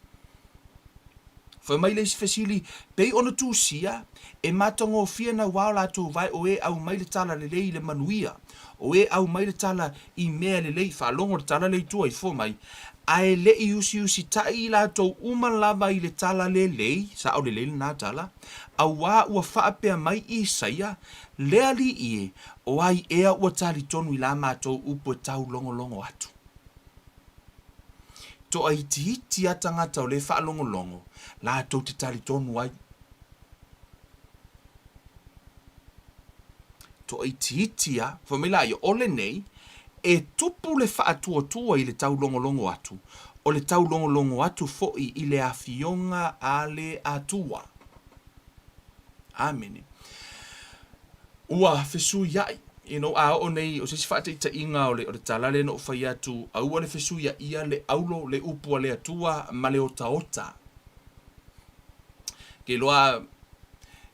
S1: Whamaila isi whesili, pe ona tūsia, e matango fia na wao lātou vai o e au mai le tala le lei le manuia, o e au mai le tala I mea le lei, whaalongo le tala lei tua I fo mai, ai le I usi tai lātou umalava I le tala le lei, sa au le lei na tala, a wā ua whaapea mai I Isaia, lea li ie, o ai ea ua tali tonu I la mātou upo tau longo atu. To ai tihiti atangata o le whaalongo, lātou te tali tonu ai. To ai tihitia, whamila ia ole nei, e tupu le whaatua I le tau longo atu, o le tau longo atu foi I le awhionga a le atua. Amen. Ua fesu iai, a o nei, o se whaate ta inga o le talale no whai atu, a ua le fesu ia le aulo, le upua le atua, ma le otaota. Ke loa,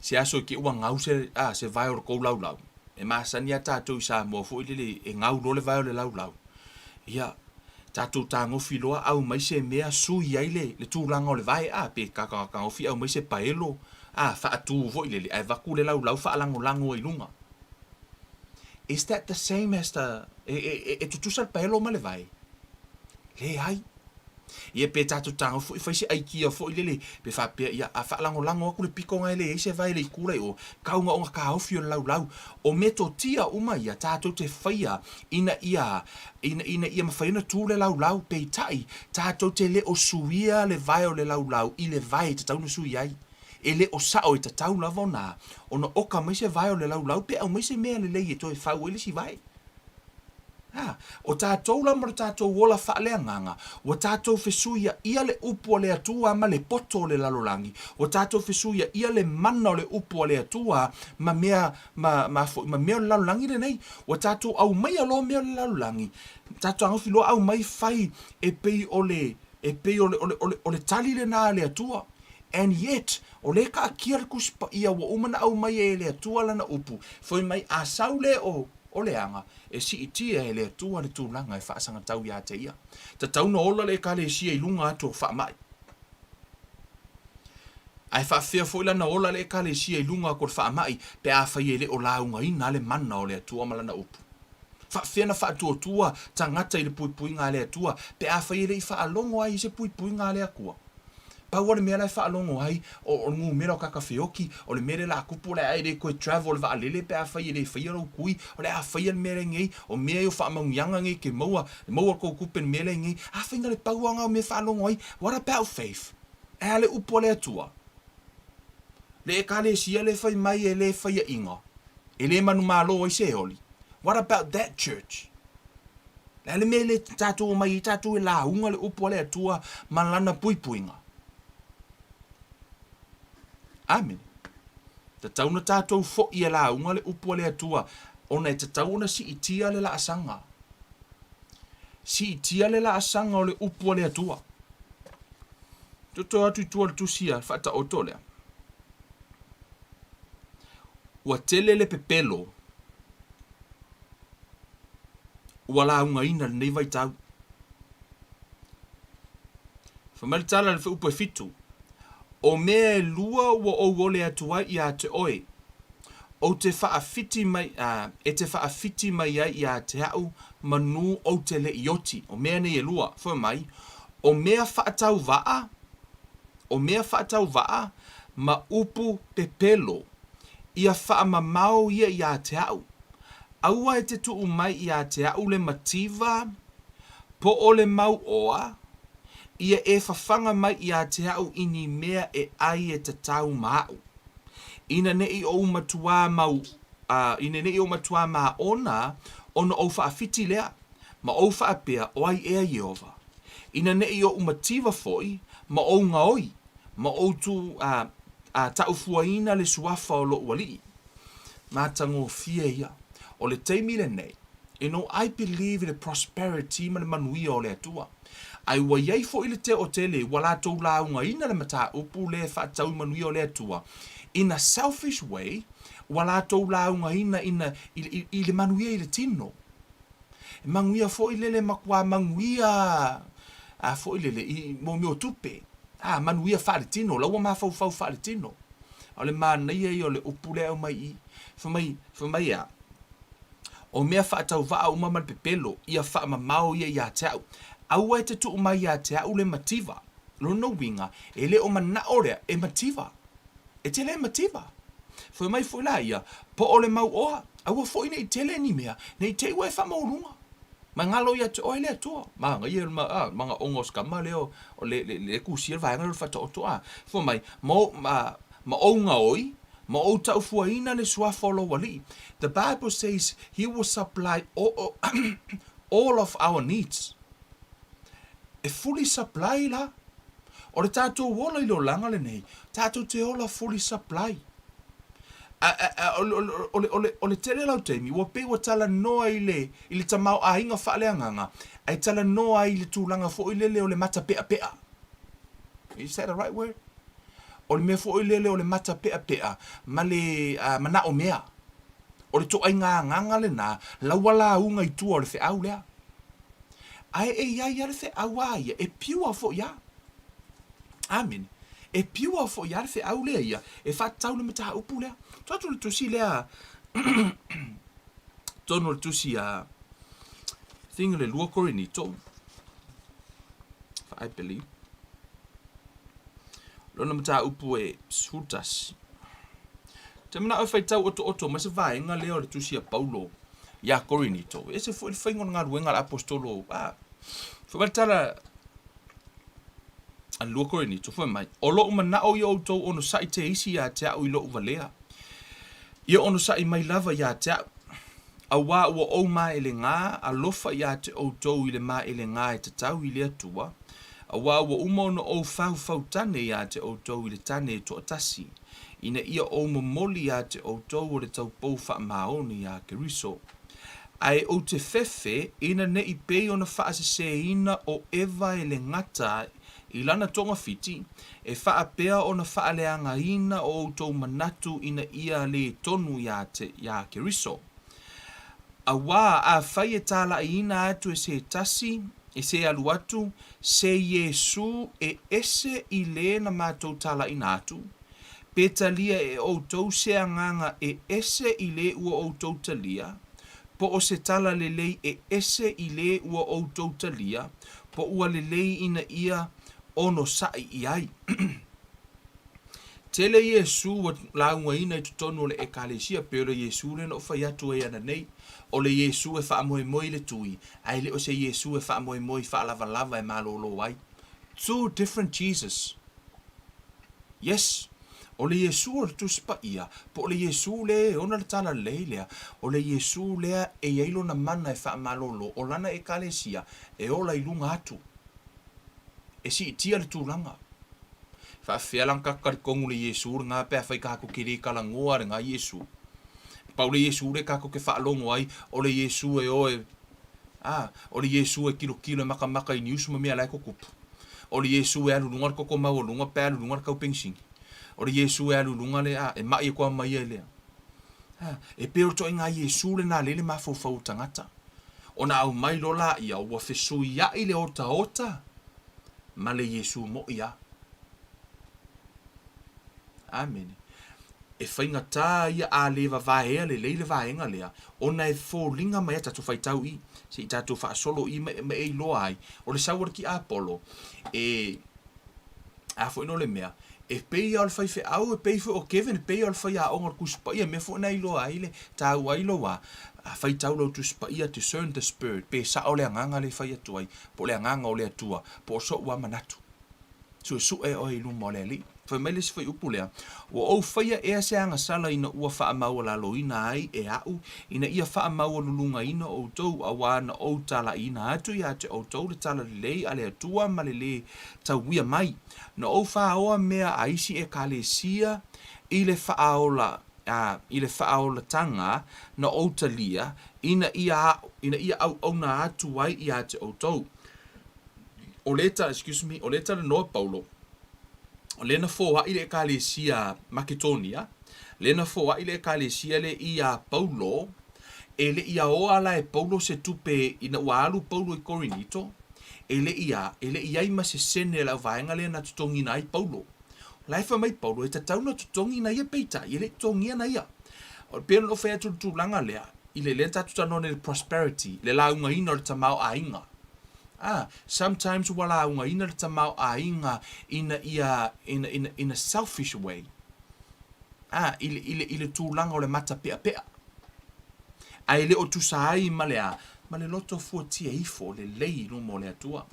S1: se aso ke ua ngau se vai o kou lau. E masani a tātou I sa mua fo I le e ngau lo le vai o le lau. Ia, tātou tā ngofi loa au mai se mea sui ai le tūlanga o le vai, pe kaka ngofi au mai se paelo, whaatu fo I le ai vaku le lau whaalango I lunga. Is that the same as the, e tutusal paelo ma le vai? Le ai. Ia pe tātou tango fo I whaise aikia fo I le pe whapea ia a whaalango aku le piko ngai le eise vai le ikura o kaunga o ngā kaofi o lau o meto tia uma ia tātou te whaia ina ia mawhaina tū le lau pe tai tātou te le o suia le vai o le lau I le vai te taunu sui ai e le o sao I te tau lava o nā ona oka mai se vai o le lau pe au mai se mea le lei e toi whau ele si vai. O tātou la mara tātou wola whaaleanganga, o tātou whesuia ia le upua le atua ma le poto le lalolangi, o tātou whesuia ia le mana o le upua le atua ma mea le lalolangi le nei, o tātou au mai alo mea le lalolangi, tātou angofi loa au mai whai e pei o le tali le nā le atua, and yet, o le ka akia kuspa ia wa umana au mai e le atua lana upu, foi mai a saule o le anga, e si itia e le atua le tūlanga e whaasanga tau ia te ia. Ta tauna ola le ka le sia I lunga atu o whaamai. Ai whaafea fo ilana ola le ka le sia I lunga ko whaamai, pe a whai e le o launga ina le mana o le atua malana upu. Whaafena whaatuatua tangata i le puipui ngā lea tua, pe a whai rei whaalongo ai se puipui ngā lea kua. Pau le mea lai whaalongo ai, o ngu mera o kakawhioki, o le mea la kupu le ai re koe travel, le whaalele pe a whai rei whai rau kui, o le a whai an mea ngei, o mea i o whaamaungianga ngei ke maua kou kupen mea ngei, a whainga le pauanga o mea whaalongo ai, what about faith? E le upo le atua. Le e ka le sia le whai mai e le whai a inga. E le manu malo ai se oli. What about that church? Le mea le tātou mai i tātou e la unga le upo le atua malana puipuinga. Amen. Ta tauna tātou fo i e la unga le upo le atua. Ona e ta tauna si itia le la asanga. Si itia le la asanga o le upo le atua. Toto atu i tua le tusia whata o tolea. Ua tele le pepelo. Ua la unga ina le nei vai tau. Whamalitala le upo e fitu. O mea e lua ua o ole atua i a te oe. O te whaafiti mai, e te whaafiti mai ai i a te au manu o te le ioti. O mea nei e lua, wha mai. O mea whaatau waa. O mea whaatau waa. Ma upu pepelo. Ia whaamamau ia i a te au. Aua e te tuu mai i a te au le mativa. Po o le mau oa. Ia e whawhanga mai i a te au ini mea e ai e te tau mau. Ina ne i o matua mau, ina ne i o matua maa ona o whaafiti lea. Ma o whaapea o ai ea Jehova. Ina ne i o mativa foi, ma o ngaoi. Ma o tu tau fuaina le suafa o lo wali. Ma tango fia ia. O le teimi le nei. I believe in the prosperity ma le manuia o le atua. Ai wa iai fo i le te o tele, wala tau la unga ina le mata upu le whaatau manuia o le atua. In a selfish way, wala tau la unga ina i le manuia i le tino. Manguia fo i lele makua manguia. Fo i lele i mo mio tupe. Manuia wha le tino, laua ma fau wha le tino. O le manaia i o le upu le au mai i. Whamai a. O mea whaatau waa umama le pepelo, ia wha mamau ia i a te au. Aua e te tuu mai i a te au le mativa. Lono winga, e le o mana orea e mativa. E te le mativa. Fui mai fui la ia, po o le mau oa. Aua fui nei tele ni mea, nei te ua e wha maurunga. Ma ngalo ia te oe le atua. Ma ngai e mga ongos kama leo, o le kusia vai ngalo whata o toa. Fui mai, ma o nga oi, ma o tau fuaina le suafolo wali. The Bible says he will supply all of our needs. E fully supply la. O le tātou wola i lo langa le nei. Tātou te ola fully supply. O le tere lau teimi, ua pe ua tala noa i le tamau a inga whaale anganga. Ai tala noa i le tūlanga fo i lele o le mata pea pea. Is that the right word? O le mea fo i lele o le mata pea pea. Ma le mana o mea. O le toa inga nganga le na. Lawala unga i tua o le fe au lea. Ai e ia ia le fe au aia. E piua fo ia. Amen. E piua fo ia le fe au lea ia. E whatau le mata upu lea. Tuatu le tusi lea. Tono le tusi a. Thinga le lua kore ni to. I believe. Lona mata upu e sutasi. Te mana au whaitau oto ma se vaenga leo le tusi a Paulo. Ia kore ni to. E se fo le whaingon ngā ruenga la apostolo. Whaitala. An lua kore ni to fo mai. O lo umana o i outou ono sai te isi a te au i lo uvalea. Ia ono sai mai lava ia te au. A wā ua o mai ele ngā, a lofa ia te outou i le mai ele ngā e te tau i le atua. A wā ua umono o fau tane ia te outou i le tane e to atasi. Ina ia o momoli ia te outou o le tau pou wha maoni ia keriso. Ai o te fefe, ina ne i pei ona wha se ina o ewa ele ngata i lana tonga fiti, e wha apea ona wha leanga ina o outou manatu ina ia le tonu ia keriso. A wā a whai e tāla ina atu e se tasi, e se alu atu, se Yesu e ese i le na mātou tāla ina atu. Petalia e outou se anganga e ese i le ua outou talia. po o se tala lelei e ese i le ua outou talia, po ua lelei ina ia ono sai i ai. Tele Yesu wa launga ina i tutonu o le ekalesia, pe o le Yesu le no whai atu e ana nei, o le Yesu e wha moe moe le tui, ai le o se Yesu e wha moe moe wha lava lava e malolo ai. Two different Jesus. Yes, o le Yesu o le tuspa ia, po o le Yesu le ona le tala leilea, o le Yesu lea e eilo na mana e wha malolo, o lana ekalesia, e ola i lunga atu. E si itia le tūlanga. Whaafialang kakarikongu le Yesu, ngā pēr whai kako kiri kalangoa re ngā Yesu. Pau le Yesu le kako ke whaalongo ai, o le Yesu e oe, o le Yesu e kilo maka i niusu ma mea lai kukupu. O le Yesu e alulunga le koko mau alunga, pēr alulunga le kau pengsingi. O le Yesu e alulunga le e mai e kua mai e lea. E pero to ngā Yesu le nā lele mawhau tangata. O na au mai lola ia, ua whesui ia i le otaota, ma le Yesu mo ia. Amen. E whainga tā ia a lewa vaea le leile vaenga lea. O na e fōlinga mai tatu whaitau i. Se i tatu whaasolo i me e loa ai. O le sauar ki Apollo. A fo ino le mea. E pei al whai au, e pei o Kevin, e pei al whai a ongar kuspa ia. Me fo na i loa ai le. Tāu ai loa. A whaitau lau tu spa ia discern the spirit. Pe sa o le anganga le whai atu ai. Po le anganga o le atua. Po so ua manatu. So su e o i lumo le li. Fa mai lesi fai upu lea. Wa o whaia ea se anga sala ina ua wha maua lalo ina ai e au. Ina ia wha maua lulunga ina o tau a wana o tala ina atu i ate o tau le tala lei ale atua ma le le tau wia mai. Na o wha oa mea aisi e ka le sia i le wha aola tanga na o talia ina ia au na atu ai i ate o tau. O leta le noa Paulo. Lena fōa i le ekalesia Makedonia, lena fōa i le ekalesia le ia Paulo, e le ia oa la e Paulo se tupe ina ualu Paulo i Korinito, e le ia ima se sene la vaenga le na tutongi na i Paulo. Laifa mai Paulo e tatau na tutongi na ia peita, i le tutongi na ia. O pēr no whea tulanga lea, i le lenta tutanone le prosperity, le launga ina le tamau a inga. Sometimes wala unga ina le tamau a inga in a selfish way. Ile tūlanga o le mata pea pea. Ai le o tusai ma le loto fuatia ifo le lei no mo le atua.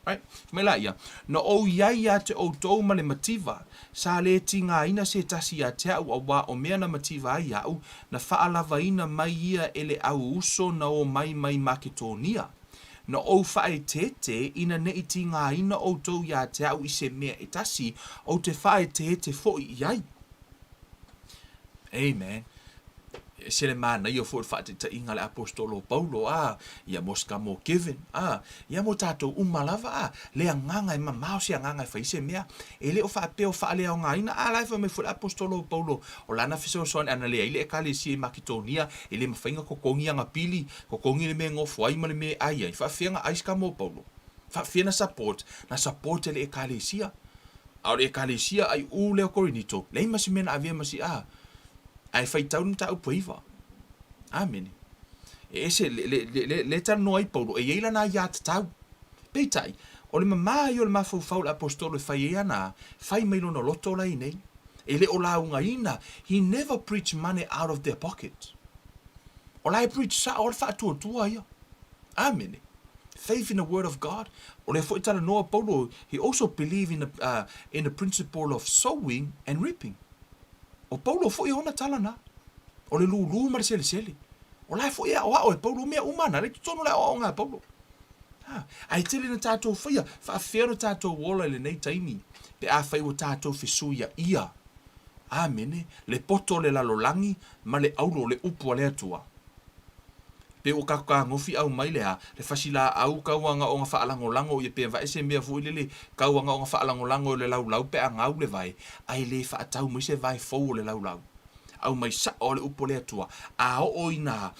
S1: Right? Me la ia. No o iai ate o tau ma le mativa. Sa le tinga ina se tasi a te au awa o mea na mativa ai au na whaalava ina mai ia ele au uso na o mai Makedonia. Na o whae tete ina ne iti ngā ina o tau ia te au i se mea e tasi o te whae tete fo i iai. Amen. Sele mana ia fo whae te inga le apostolo Paulo, ia moska mo Kevin, ia mo tātou umalava, lea nganga e mamao se nganga e whaise mea, e leo whae peo whae lea o ngā ina, laifa me fo le apostolo Paulo, o lana fiso soan ana lea ile e kalesia i Makedonia, e le mawhainga kokongi anga pili, kokongi le mea ngofu ai ma le mea ai, whaewhenga aiska mo Paulo, whaewhena support ele e kalesia, au le e kalesia ai u leo Korinito, lei masi mena avea masi ai fai tau ni tau puiva. Amen. E se le tano ai Paulo, e eila na ia tau. Peitai, o le mamai o le mafau le apostolo fai e ana, fai mailo no loto lai nei. E le o launga ina, he never preached money out of their pocket. O lai preach sa, o le wha tua ia. Amen. Faith in the word of God. O le fo itala noa Paulo, he also believed in the principle of sowing and reaping. O Paulo fo i ona tala na. O le lulu ma le sele. O lai fo ia o Paulo mea umana, le tutono le o ngā Paulo. Ai tele na tātou whaia, whaafea na tātou wola le nei taimi, pe a whai o tātou whisuia ia. Amene, le poto le lalolangi, ma le auro le upua le atua. Pe o kaka ngofi au mai lea, le fasila au kauanga o ngā whaalangolango i pe vae se mea fo le kauanga o ngā whaalangolango le laulau pe a ngau le vai, ai le whaatau mo se vai fau le laulau. Au mai sa o le upo le atua, a o ina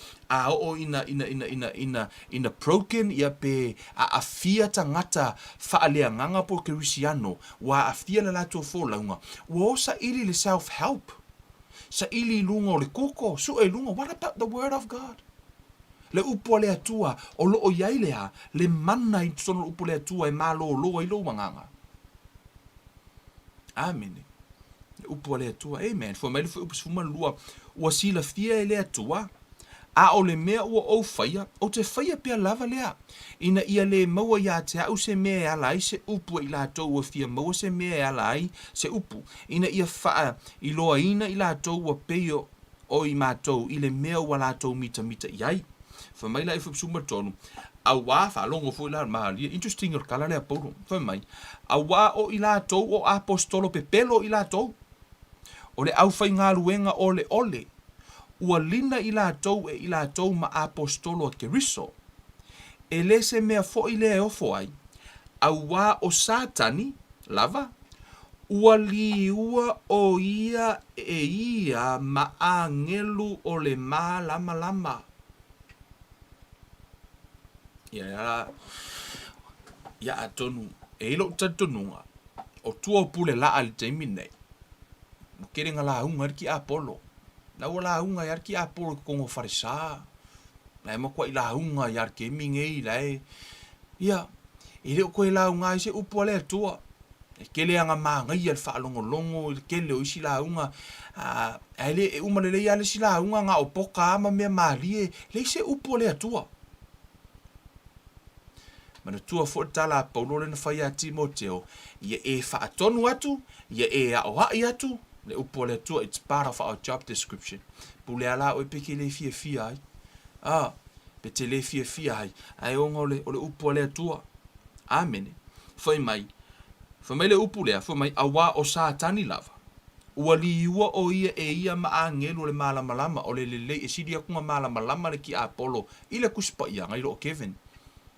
S1: broken ia pe a fia tangata whaalea nganga po Kirisiano, wa a fia le lato fo launga, wa osa ili le self-help. Sa ili lunga o le koko, su e lunga, what about the word of God? Le upo le atua, o lo o iai lea, le mana i tono le upo le atua e malo o loa i lo wanganga. Amen. Le upo le atua, amen. Fo mai le upo sfuma lua, ua sila fia e le atua, a o le mea ua o faya, o te faya pia lava lea. Ina ia le maua ia te au se mea e alai, se upu i la tau ua fia maua se mea e alai, se upu. Ina ia faa i loa ina i la tau ua peio o i mātou, i le mea ua la tau mita mita iai. Fa mai la i fupsuma tonu. A wā wha longo fu i la mahalia. Interesting or kala lea pauru. Fa mai. A wā o i la tau o apostolo pe pelo i la tau. O le au fai ngā luenga ole ole. Ua lina i la tau e i la tau ma apostolo a Keriso. E le se mea fo i le ofo ai. A wā o satani, lava. Ua li ua o ia e ia ma a ngelu o le mā lama lama. Ia atonu. E ilo tatonunga. O tua pule la ali taimi nei. Mo kerenga la unga ki Apollo. Na wala unga yar ki Apollo kongo farisa. Na mo kwa ila unga yar ke mingei lai. Ia. Ile ko ila unga se upo le tua. E kele anga manga ia fa longo longo kele o isi la unga. Ele e uma le ia le sila unga nga opoka ama me malie. Le se upo le tua. Mana tua fo tala Paulo le na fai a Timoteo. Ia e fa atonu atu. Ia e a oha i atu. Le upo le tua, it's part of our job description. Pule ala o peke le fia fia ai. Pe te le fia fia ai. Ai onga o le upo le tua. Amen. Fai mai. Fai mai le upu lea. Fai mai awa o satani lava. Ua li ua o ia e ia ma a ngelu le malama lama. O le le e sidi akunga malama lama le ki Apollo. Ile kuspa ia ngai lo o Kevin.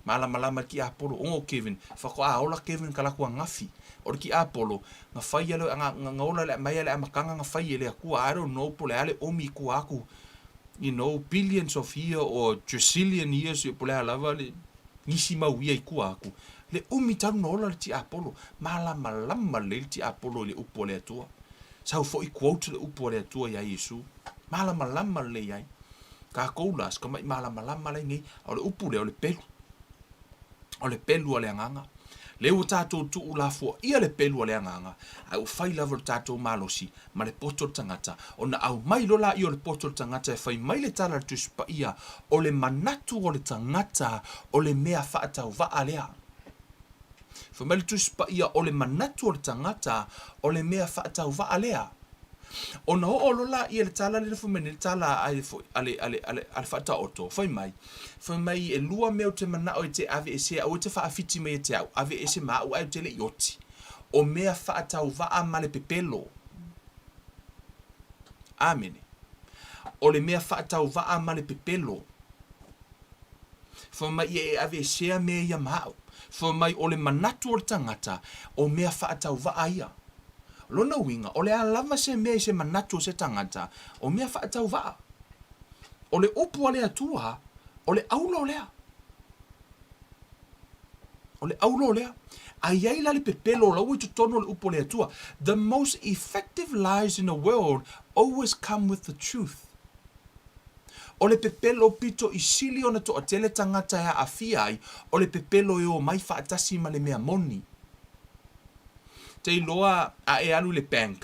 S1: Malama lama ki Apollo. Ongo Kevin. Fako a ola Kevin kalakua ngafi. O ki Apollo. Nga fai ale nga ola le mai ale amakanga nga fai ele akua. I don't know pole ale omi ku aku. You know, billions of years or trillion years yo pole alava le nisi mauia i ku aku. Le umi tanu na ola le ti Apollo. Malama lama le ti Apollo le upo le atua. Sau fo i quote le upo le atua ya Yesu. Malama lama le yai. Ka koulas ka mai malama lama le ngai. O le upu le o le pelu. O le pelu o le anganga. Le o tātou tu la fo ia le pelu o le anganga. Au fai lava le tātou malosi. Ma le poto tangata. O na au mai lola i o le poto tangata. E fai mai le tala le tuspa ia. O le manatu o le tangata. O le mea whaatau va alea. Fai mai le tuspa ia o le manatu o le tangata. O le mea whaatau va alea. O na o lola i le tala le fumene le tala ale fata oto foi mai e lua meu te mana o te ave ese o te fa afiti me te au ave ese ma o te le yoti o mea fata o va amale pepelo amen o le mea fata o va amale pepelo foi mai e ave ese me ya ma foi mai o le manatu o tangata o mea fata o va aia lona winga o le alava se mea se manatu se tangata o mea whaatau waa o le upu ale atua o le aulo lea o le aulo lea ai ai la le pepelo la ui tutono le upu ale atua the most effective lies in the world always come with the truth o le pepelo pito i sili ona to atele tangata ya afia ai o le pepelo e o mai whaatasi ma le mea moni te loa a e alu le bank.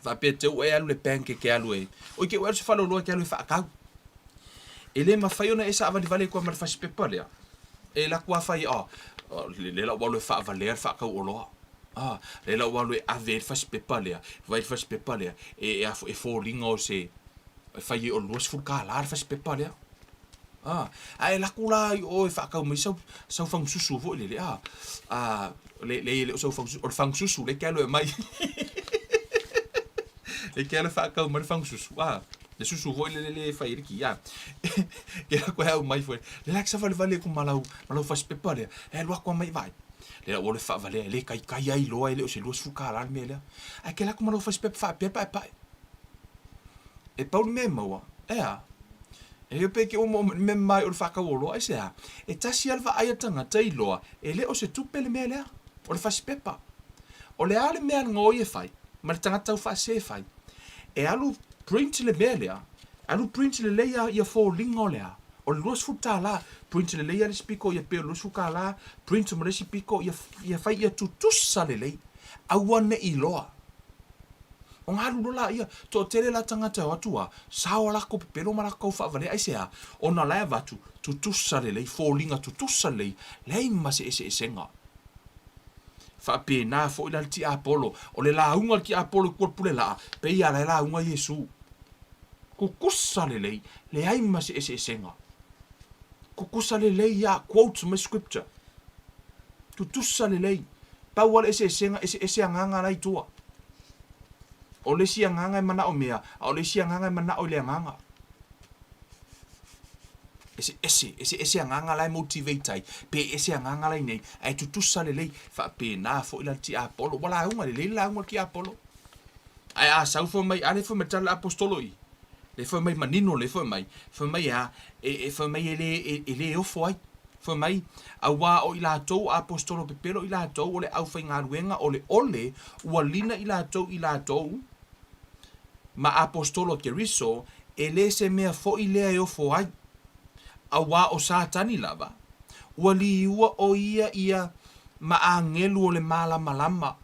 S1: Va pe te o e alu le bank ke alu e. O ke o se falo loa ke alu fa ka. Ele ma fai ona esa ava vale ko ma fa pepa le. E la kwa fai le la wa le fa valer fa ka o loa. Le la wa le ave fa pepa le. Vai fa pepa le. E fo ringo se fai o los fu ka la fa pepa le. Ai la kula o fa ka mo sa fa susu vo le le so o fang susu le kalo mai le kalo fa ka mo fang susu le susu vo le fa ir ki ya e ko ha mai foi le la sa vale ko malau fa pepa le e lo ko mai vai le o le fa vale le kai ai lo ele o se lo fu ka la me le ai ke la ko malau fa pepa e pa me mo e pe ke o me mai o fa ka o ai se e tasi alva ai tanga tai loa e le o se tupe le me le o le fasi pepa o le ale mea ngoi e fai ma le tangata u fa se fai e alu print le mea lea, alu print le leia ia fōlinga o lea, o le luas futa la, print le leia le spiko ia peo luas fuka la, print mo le spiko ia fai ia tutusa le lei, aua ne iloa. O ngā lulu la ia, tō tere la tangata o atua, sawa lako pepero malako whaavale aisea, o na laia vatu, tutusa le lei, fōlinga tutusa le lei, lei mase ese esenga. Whaape nā fo ila ti Apollo, o le launga ki Apollo kua pule la, pe ia le launga Yesu. Kukusa le lei, le aima se ese esenga. Kukusa le lei ia, quotes my scripture. Tutusa le lei, pauala ese esenga, ese anganga lai tua. O le si anganga e mana o mea, o le si anganga e mana o le anganga. Ese anganga lai motivatai, pe ese anganga lai nei, ai tutusa le lei, whaape nā fo ila ti Apollo, wala aunga le lei launga ki Apollo. Ai a sau fo mai, ale fo mai tala apostoloi. Le fo mai manino le fo mai a, fo mai ele ofo ai. Fo mai, a wā o ila tau apostolo pepero ila tau, ole au whai ngā ruenga, ole, ua lina ila tau, ma apostolo Keriso, ele se mea fo ilea e ofo ai. A wā o sātani lava, ua liua o ia ma angelu o le malama.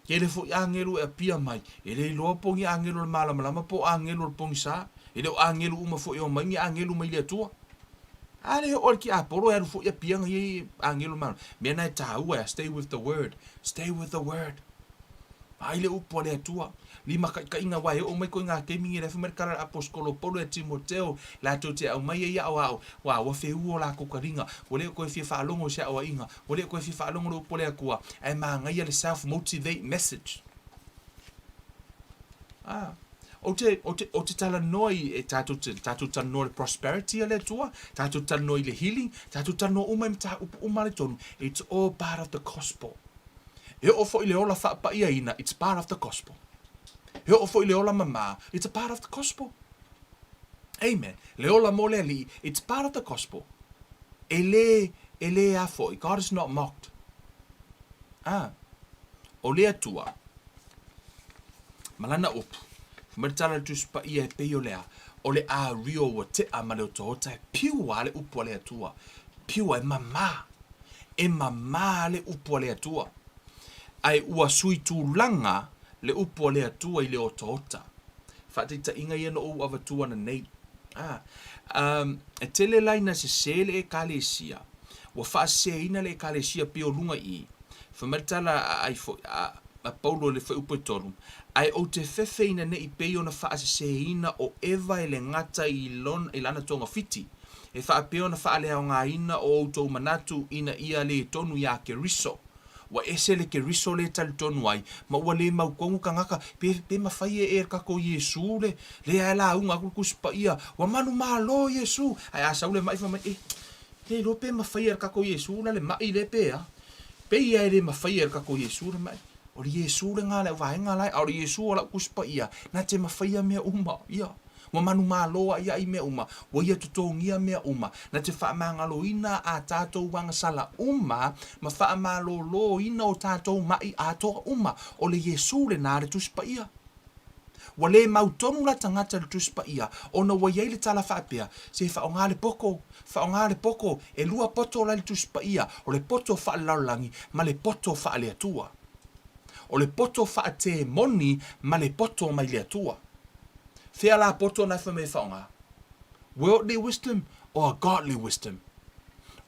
S1: Ele fo angelu e pia mai, ele loa pongi angelu le malama po angelu le pongi sa, ele o angelu uma fo o mai angelu mai le tua. Ale o ki Apollo e fo ia pia ngai angelu mal. Mena e taua, stay with the word. Ai le upo le tua. Lima ka inga wai o mai ko inga ke mingi le merkara apostolo Paulo e Timoteo la to te au mai ia wa wa fe u la ko karinga o le ko fi fa longo se o inga o le ko fi fa longo lo pole akua ai ma ngai le self motivate message o te tala noi e tatu tala noi prosperity le tua tatu tala noi le healing tatu tala no umai mta umale tonu it's all part of the gospel e o fo ile ola fa pa ia ina it's part of the gospel. He o foi leola mama, it's a part of the gospel. Amen. Leola mole ali, it's part of the gospel. Ele a foi, God is not mocked. O lea tua. Malana up. Fumertala tu spa ia e peo lea. O le a rio wa te a male o tohota e piu ale upo lea tua. Piu e mama. E mama le upo lea tua. Ai ua sui tu langa le upo le atua i le otaota. Whaatita inga ia no o avatua na nei. E tele laina se sele e kalesia. Wa whaaseina le kalesia pio lunga i. Whameritala a Paulo le whaupo toru. Ai o te whewheina ne i peo na whaaseina o ewa e le ngata i lana tonga fiti. E whaapeo na whaalea o ngā ina o outou manatu ina ia le tonu ia Keriso. Wa ese le Keriso le tal tonu ai, ma ua le mau kongu kangaka, pe mawhai e kako Yesu le ala unga kuspa ia, wa manu malo Yesu, ai asau le mai whamai, le lo pe mawhai e kako Yesu le mai le pea, pe ia le mawhai e kako Yesu le mai, o le Yesu le ngā le vahenga lai, o le Yesu o la kuspa ia, na te mawhai a mea uma, ia. Wa manu maloa ia i mea uma, wa ia tutongia mea uma, na te whaamangalo ina a tātou wanga sala uma, ma whaamalo ina o tātou mai a toa uma, o le Yesu le nāre tuspa ia. Wa le mautonu la tangata le tuspa ia, o na wa iei le tala whaapea, se whaonga le poko, e lua poto la le tuspa ia, o le poto whaalaulangi, ma le poto whaalea tua. O le poto whaate moni, ma le poto mai lea tua. Fea la poto na whame whaonga. Worldly wisdom or godly wisdom.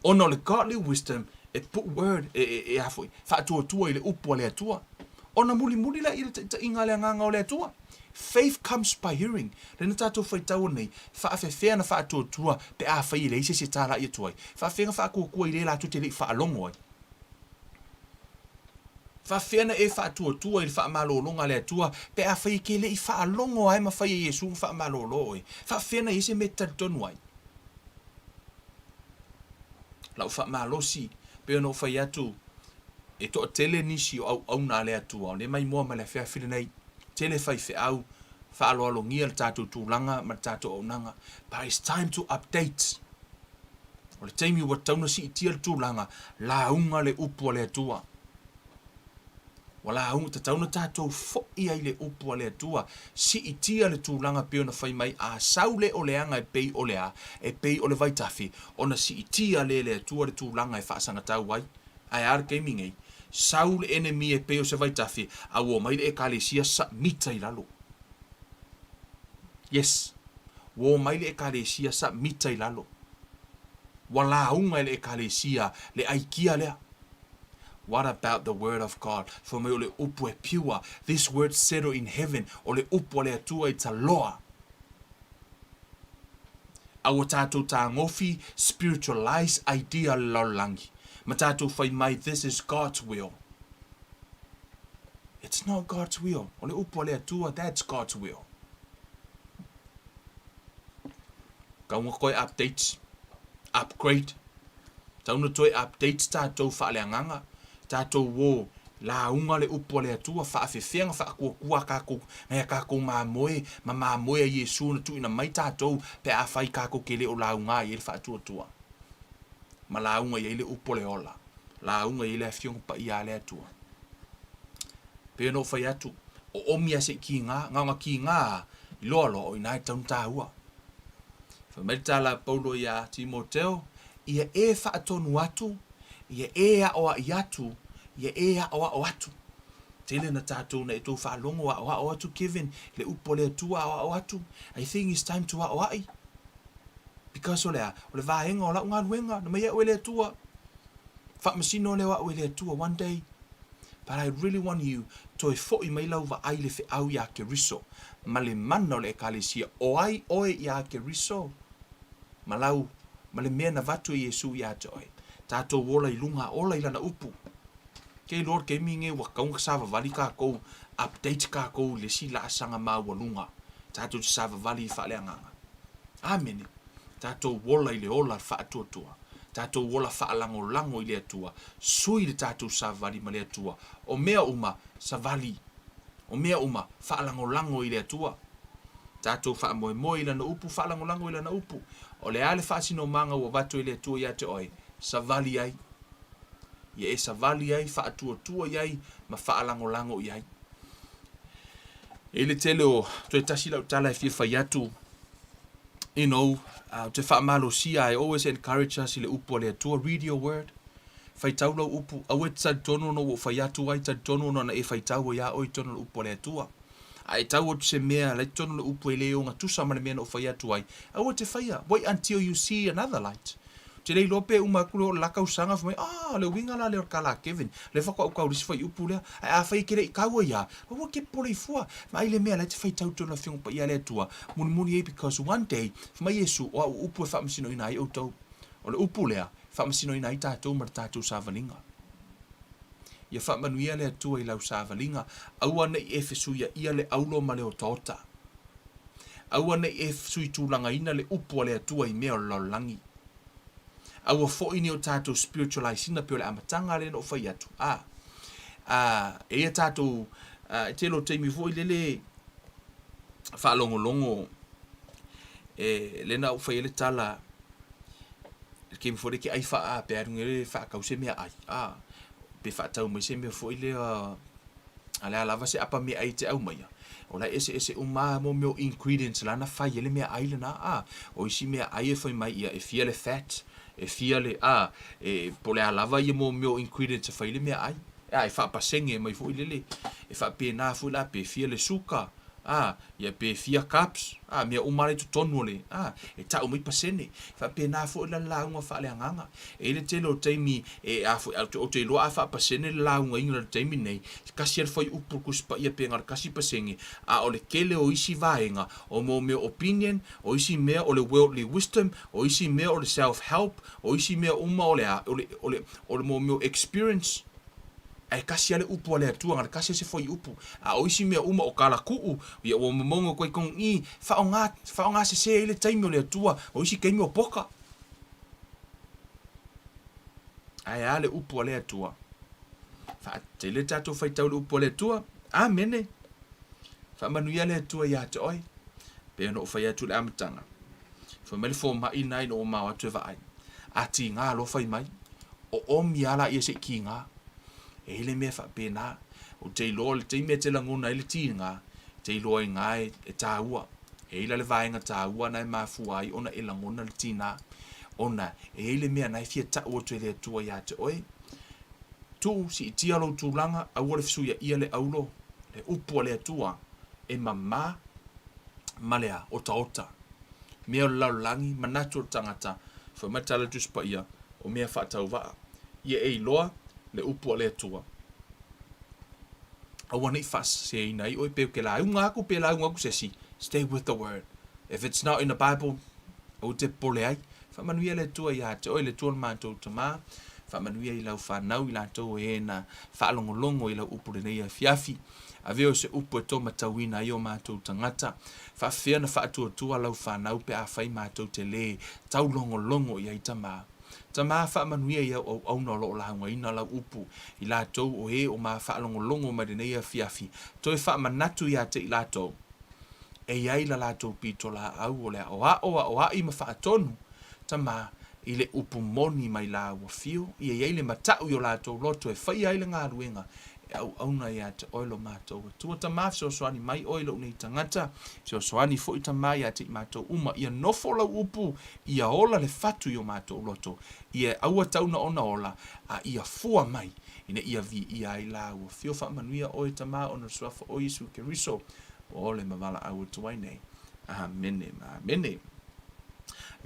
S1: O no le godly wisdom, e put word, e hafoi. Whaatua tua i le upua lea tua. O na muli la i le inga lea nganga o lea tua. Faith comes by hearing. Rena tātou whai tau nei. Whaafewhea na whaatua tua, pe a whai i le ise se tāra i tuai. Whaafenga whaakua i le la tu te le whaalongo ai. Whawhena e whaatua i le whaamalolonga lea tua, pe a whai ke le i whaalongo ai ma whai e Yesu whaamalolo e. Whawhena i se me taritonu ai. Lau whaamalosi, pe ono whai atu, e toa tele nisi o au nā lea tua, le mai mua ma le whea while nei, tele whai whi au, whaaloalongia le tātou tūlanga, ma le tātou aunanga. But it's time to update. O le taimi wa tauna si i tia le tūlanga, la unga le upua lea tua. Wala unga tatauna tātou fo ia i le upu a le atua, si i tia le tūlanga peo na whai mai a saule o le anga e pei o le a, e pei o le vaitafi, ona si i tia le atua le tūlanga e whaasanga tau ai, ai ar keimingei, saule enemi e pei o se vaitafi, a ua mai le e kalesia sa mita i lalo. Yes, ua mai le e kalesia sa mita i lalo. Wala unga le e kalesia le aikia lea. What about the word of God? For me, ole upu e pure. This word settled in heaven. Ole upu ole atua I taloa. Awa tātou tā ngofi spiritualized idea laulangi. Ma tātou whai mai, this is God's will. It's not God's will. Ole upu ole atua, that's God's will. Kaunga koe updates. Upgrade. Tauna toi updates tātou whaaleanganga. Tātou wō la unga le upo le atua whaafewhenga whaakua kako ngai kako māmoe ma māmoe a Yesu na tuina mai tātou pe a whai kako ke le o la unga i le whaatua. Ma la unga i le upo le ola. La unga i le a whionga pa i a le atua. Pe no whai atu o omia se ki ngā ki ngā I loalo o inai taun tāua. Whamerita la Paulo i a Timoteo ia e whaatonu atu ia e a oa I atu, ia e a oa o atu. Tele na tātou na e tō whaalongo a oa o atu, Kevin, le upo le atua a oa o atu. I think it's time to a oa I. Because o le vāhenga o la unga luenga, na mai e o le atua. Whamasino le wa o le atua one day. But I really want you to e fo I mai lau wa ai le fe au ia ke riso. Ma le mana o le ekalesia, o ai oe ia ke riso. Ma lau, ma le mea na vatu I Yesu ia te oe. Tātou wola I lunga ola I lana upu. Kei Lord kei minge wa kaunga sava vali ka kou, update ka kou le si la asanga maa wa lunga. Tātou te sava vali I whaaleanganga. Amen. Tātou wola I le ola whaatuatua. Tātou wola whaalango lango I le atua. Sui le tātou sava vali ma le atua. O mea uma sa vali. O mea uma whaalango lango I le atua. Tātou whaamoe moe I lana upu, whaalango lango I lana upu. O le ale whaasino manga wa watu I le atua ia te oe. Savali ai. Ia e savali ai, whaatua iai, ma whaalango iai. E le tele o, toi tasi lau tala e fia whai atu. You know, te whaamalo sia, I always encourage us I le upu le atua, read your word. Whai tau lau upu, awe tad tono no whai atu ai, tad tono no na e whai tau ia oi tono le upu le atua. Ai tau o se mea, le tono le upu e leo ngā tusa ma le mea no whai atu ai. Awe te whaia, wait until you see another light. Te rei lope umakuro laka usanga fumai, le winga la le kala Kevin, le whaka au kaurisi whai upu lea, a whai kere I kaua ia, wawa ke pole I fua, ma ai le mea le te whai tauto na whionga pa ia le atua, muni e because one day, fumai Yesu, o au upu e whamasino ina ai outau, o le upu lea, whamasino ina ai tātou ma tātou sāvalinga. Ia whamanuia le atua I lau sāvalinga, aua nei e whesuia ia le aulo ma le otaota. Aua nei e whesui tūlanga ina le upu le atua I mea o laulangi. Aua fo'i ni o tātou spiritualizina pio le amatanga le no whai atu. E a tātou, e te lo teimi fo'i lele whaalongolongo, le na u whai ele tala, ke mi fore ki ai wha pe arungere wha kause mea ai. Pe wha tau mai se mea fo'i le ale alava se apa mea ai te au mai. O la ese uma mo meo ingredients lana whai ele mea ai le na. O isi mea ai e whai mai ia e fia le fat. E fia le e pole alava ia mo meo ingredients fa ile mea ai e fa pasenge mai fo ile le e fa pe na fo la pe fia le suka ia pe fia cups mea umare tu tonu le e ta umi pasene fa pe na fo la unga fa le nganga e le telo taimi e o te lo fa pasene la unga inga taimi nei kasi fo upu kuspa ia pe ngar kasi pasenge o le kele o isi vaenga o mo me opinion o isi mea o le worldly wisdom o isi mea o le self help o isi mea uma o le mo me experience ai kasi ale upu ale atua ngar kasi se foi upu o isi mea uma o kala kuu ia o momongo koe kong I whaonga se ile taimi o le atua o isi keimi o poka ai ale upu ale atua wha te le tato whai tau le upu ale atua amene wha manuia le atua ia te oi pe no whai atu le amatanga wha mele fo mai nai no o mawa te vai ati ngā lo whai mai o omi ala ia se ki ngā e le mea wha pēnā, o te iloa le te mea te langona i le tīnga, te iloa i ngā e tāua, e ila le vaenga tāua na e mafua ai, ona e langona le tīna, ona e ile mea na e fia ta o te le atua ia te oe, tu si i tia lo tūlanga, aua le fisuia ia le aulo, le upua le atua, e mamā, malea, otaota, mea o laulangi, manatu o tangata, whamatala tuspa ia, o mea whaatau waa, ia e iloa, le upua le atua. Awa nei fas se ina i oi peo ke la unga aku pe la unga aku sesi, stay with the word. If it's not in the Bible, o te pole ai, whamanuia le tua ia te oi le tua mātou tamā, whamanuia i lau whanau i lātou e na whaalongolongo i lau upu le nei a fiafi, a veo se upu e tō matauina i o mātou tangata, whawhia na whaatua lau whanau pe a whai mātou te le, tau longolongo i ai tamā. Tamā whaamanuia i au auna o loo lahunga ina lau upu i lātou o he o mā whaalongolongo mai nei a fiafi, toi whaamanatu i a te i lātou. E iai la lātou pito la au o lea o a i ma whaatonu, tamā i le upu moni mai la ua fio, i iai le matau i o lātou loto e whai ai le ngā ruenga, e au auna i a te oilo mātou. Tua tamā fio soani mai oilo nei tangata, fio soani fo i tamā i a te i mātou uma, ia nofo lau upu, ia ola le fatu i o mātou loto, ia aua tauna ona ola, a ia fua mai, ina ia vi ia i la ua fio whaamanuia oi tamā ona suafa o Yesu Keriso, o le mawala au tuai nei. Amene, amene.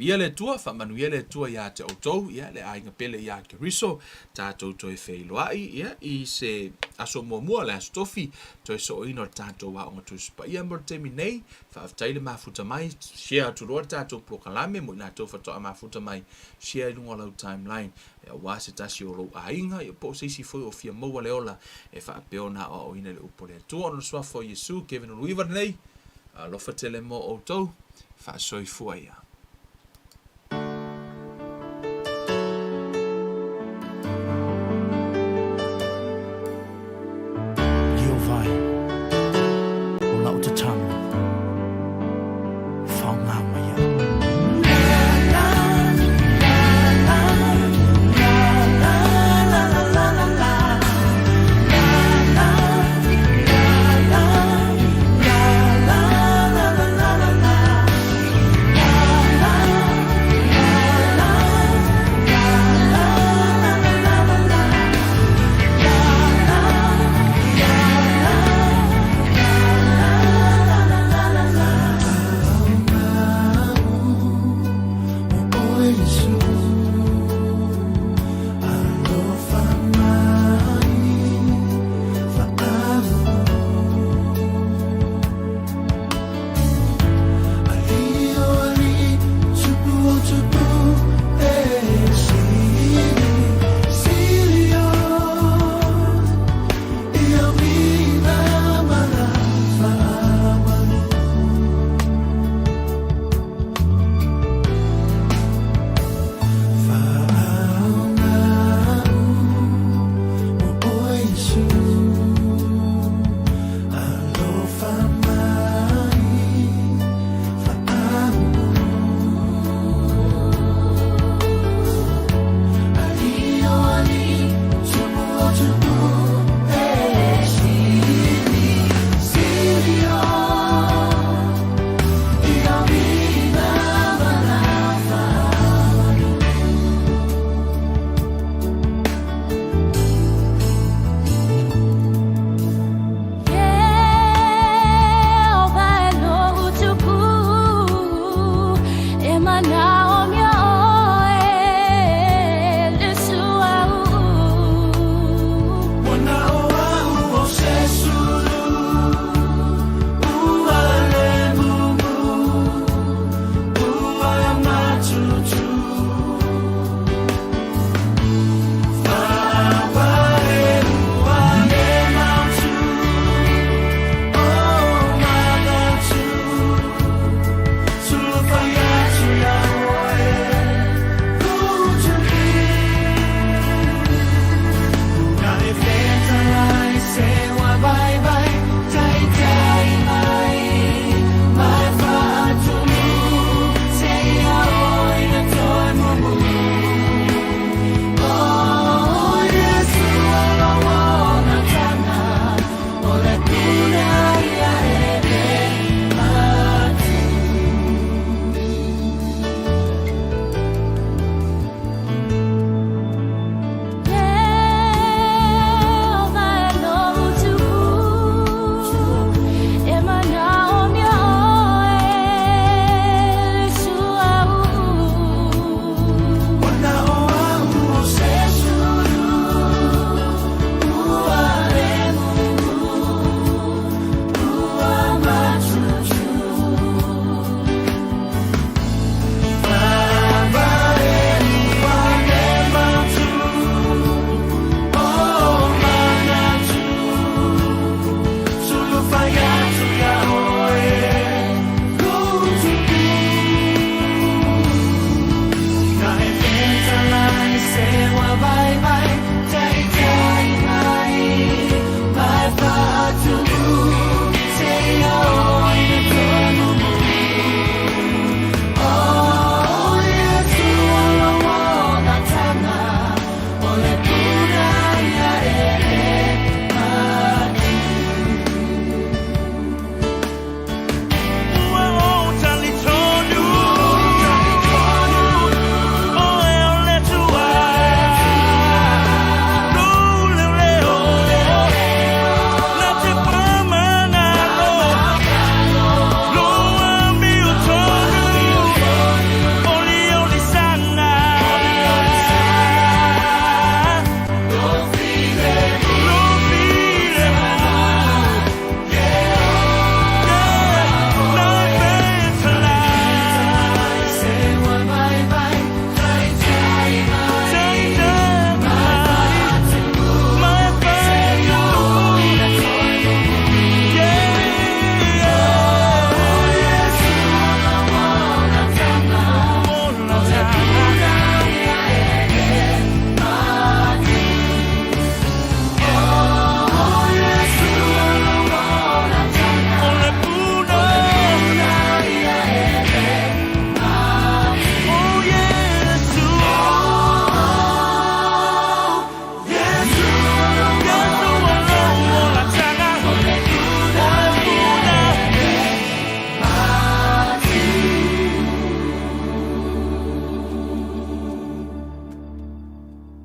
S1: Ia le tua, whamanuia le tua ia te autou, ia le ainga pele ia Keriso, tātou toi whailoai, ia i se aso mua le astofi, toi so ino tātou wa onga tuspa. Ia mor temi nei, whaaftaile mafuta mai, share aturoa tātou prokalame, mo ina tau whatoa mafuta mai, share lunga lau timeline, e wase tasi o lau ainga, i po seisi foi o fia maua leola, e whaapeona o ina le upo le tua, ono swafo Yesu, Kevin o Luiva nei, lofa tele mo autou, whaasoi fua ia.
S2: Lau te tango, whaunga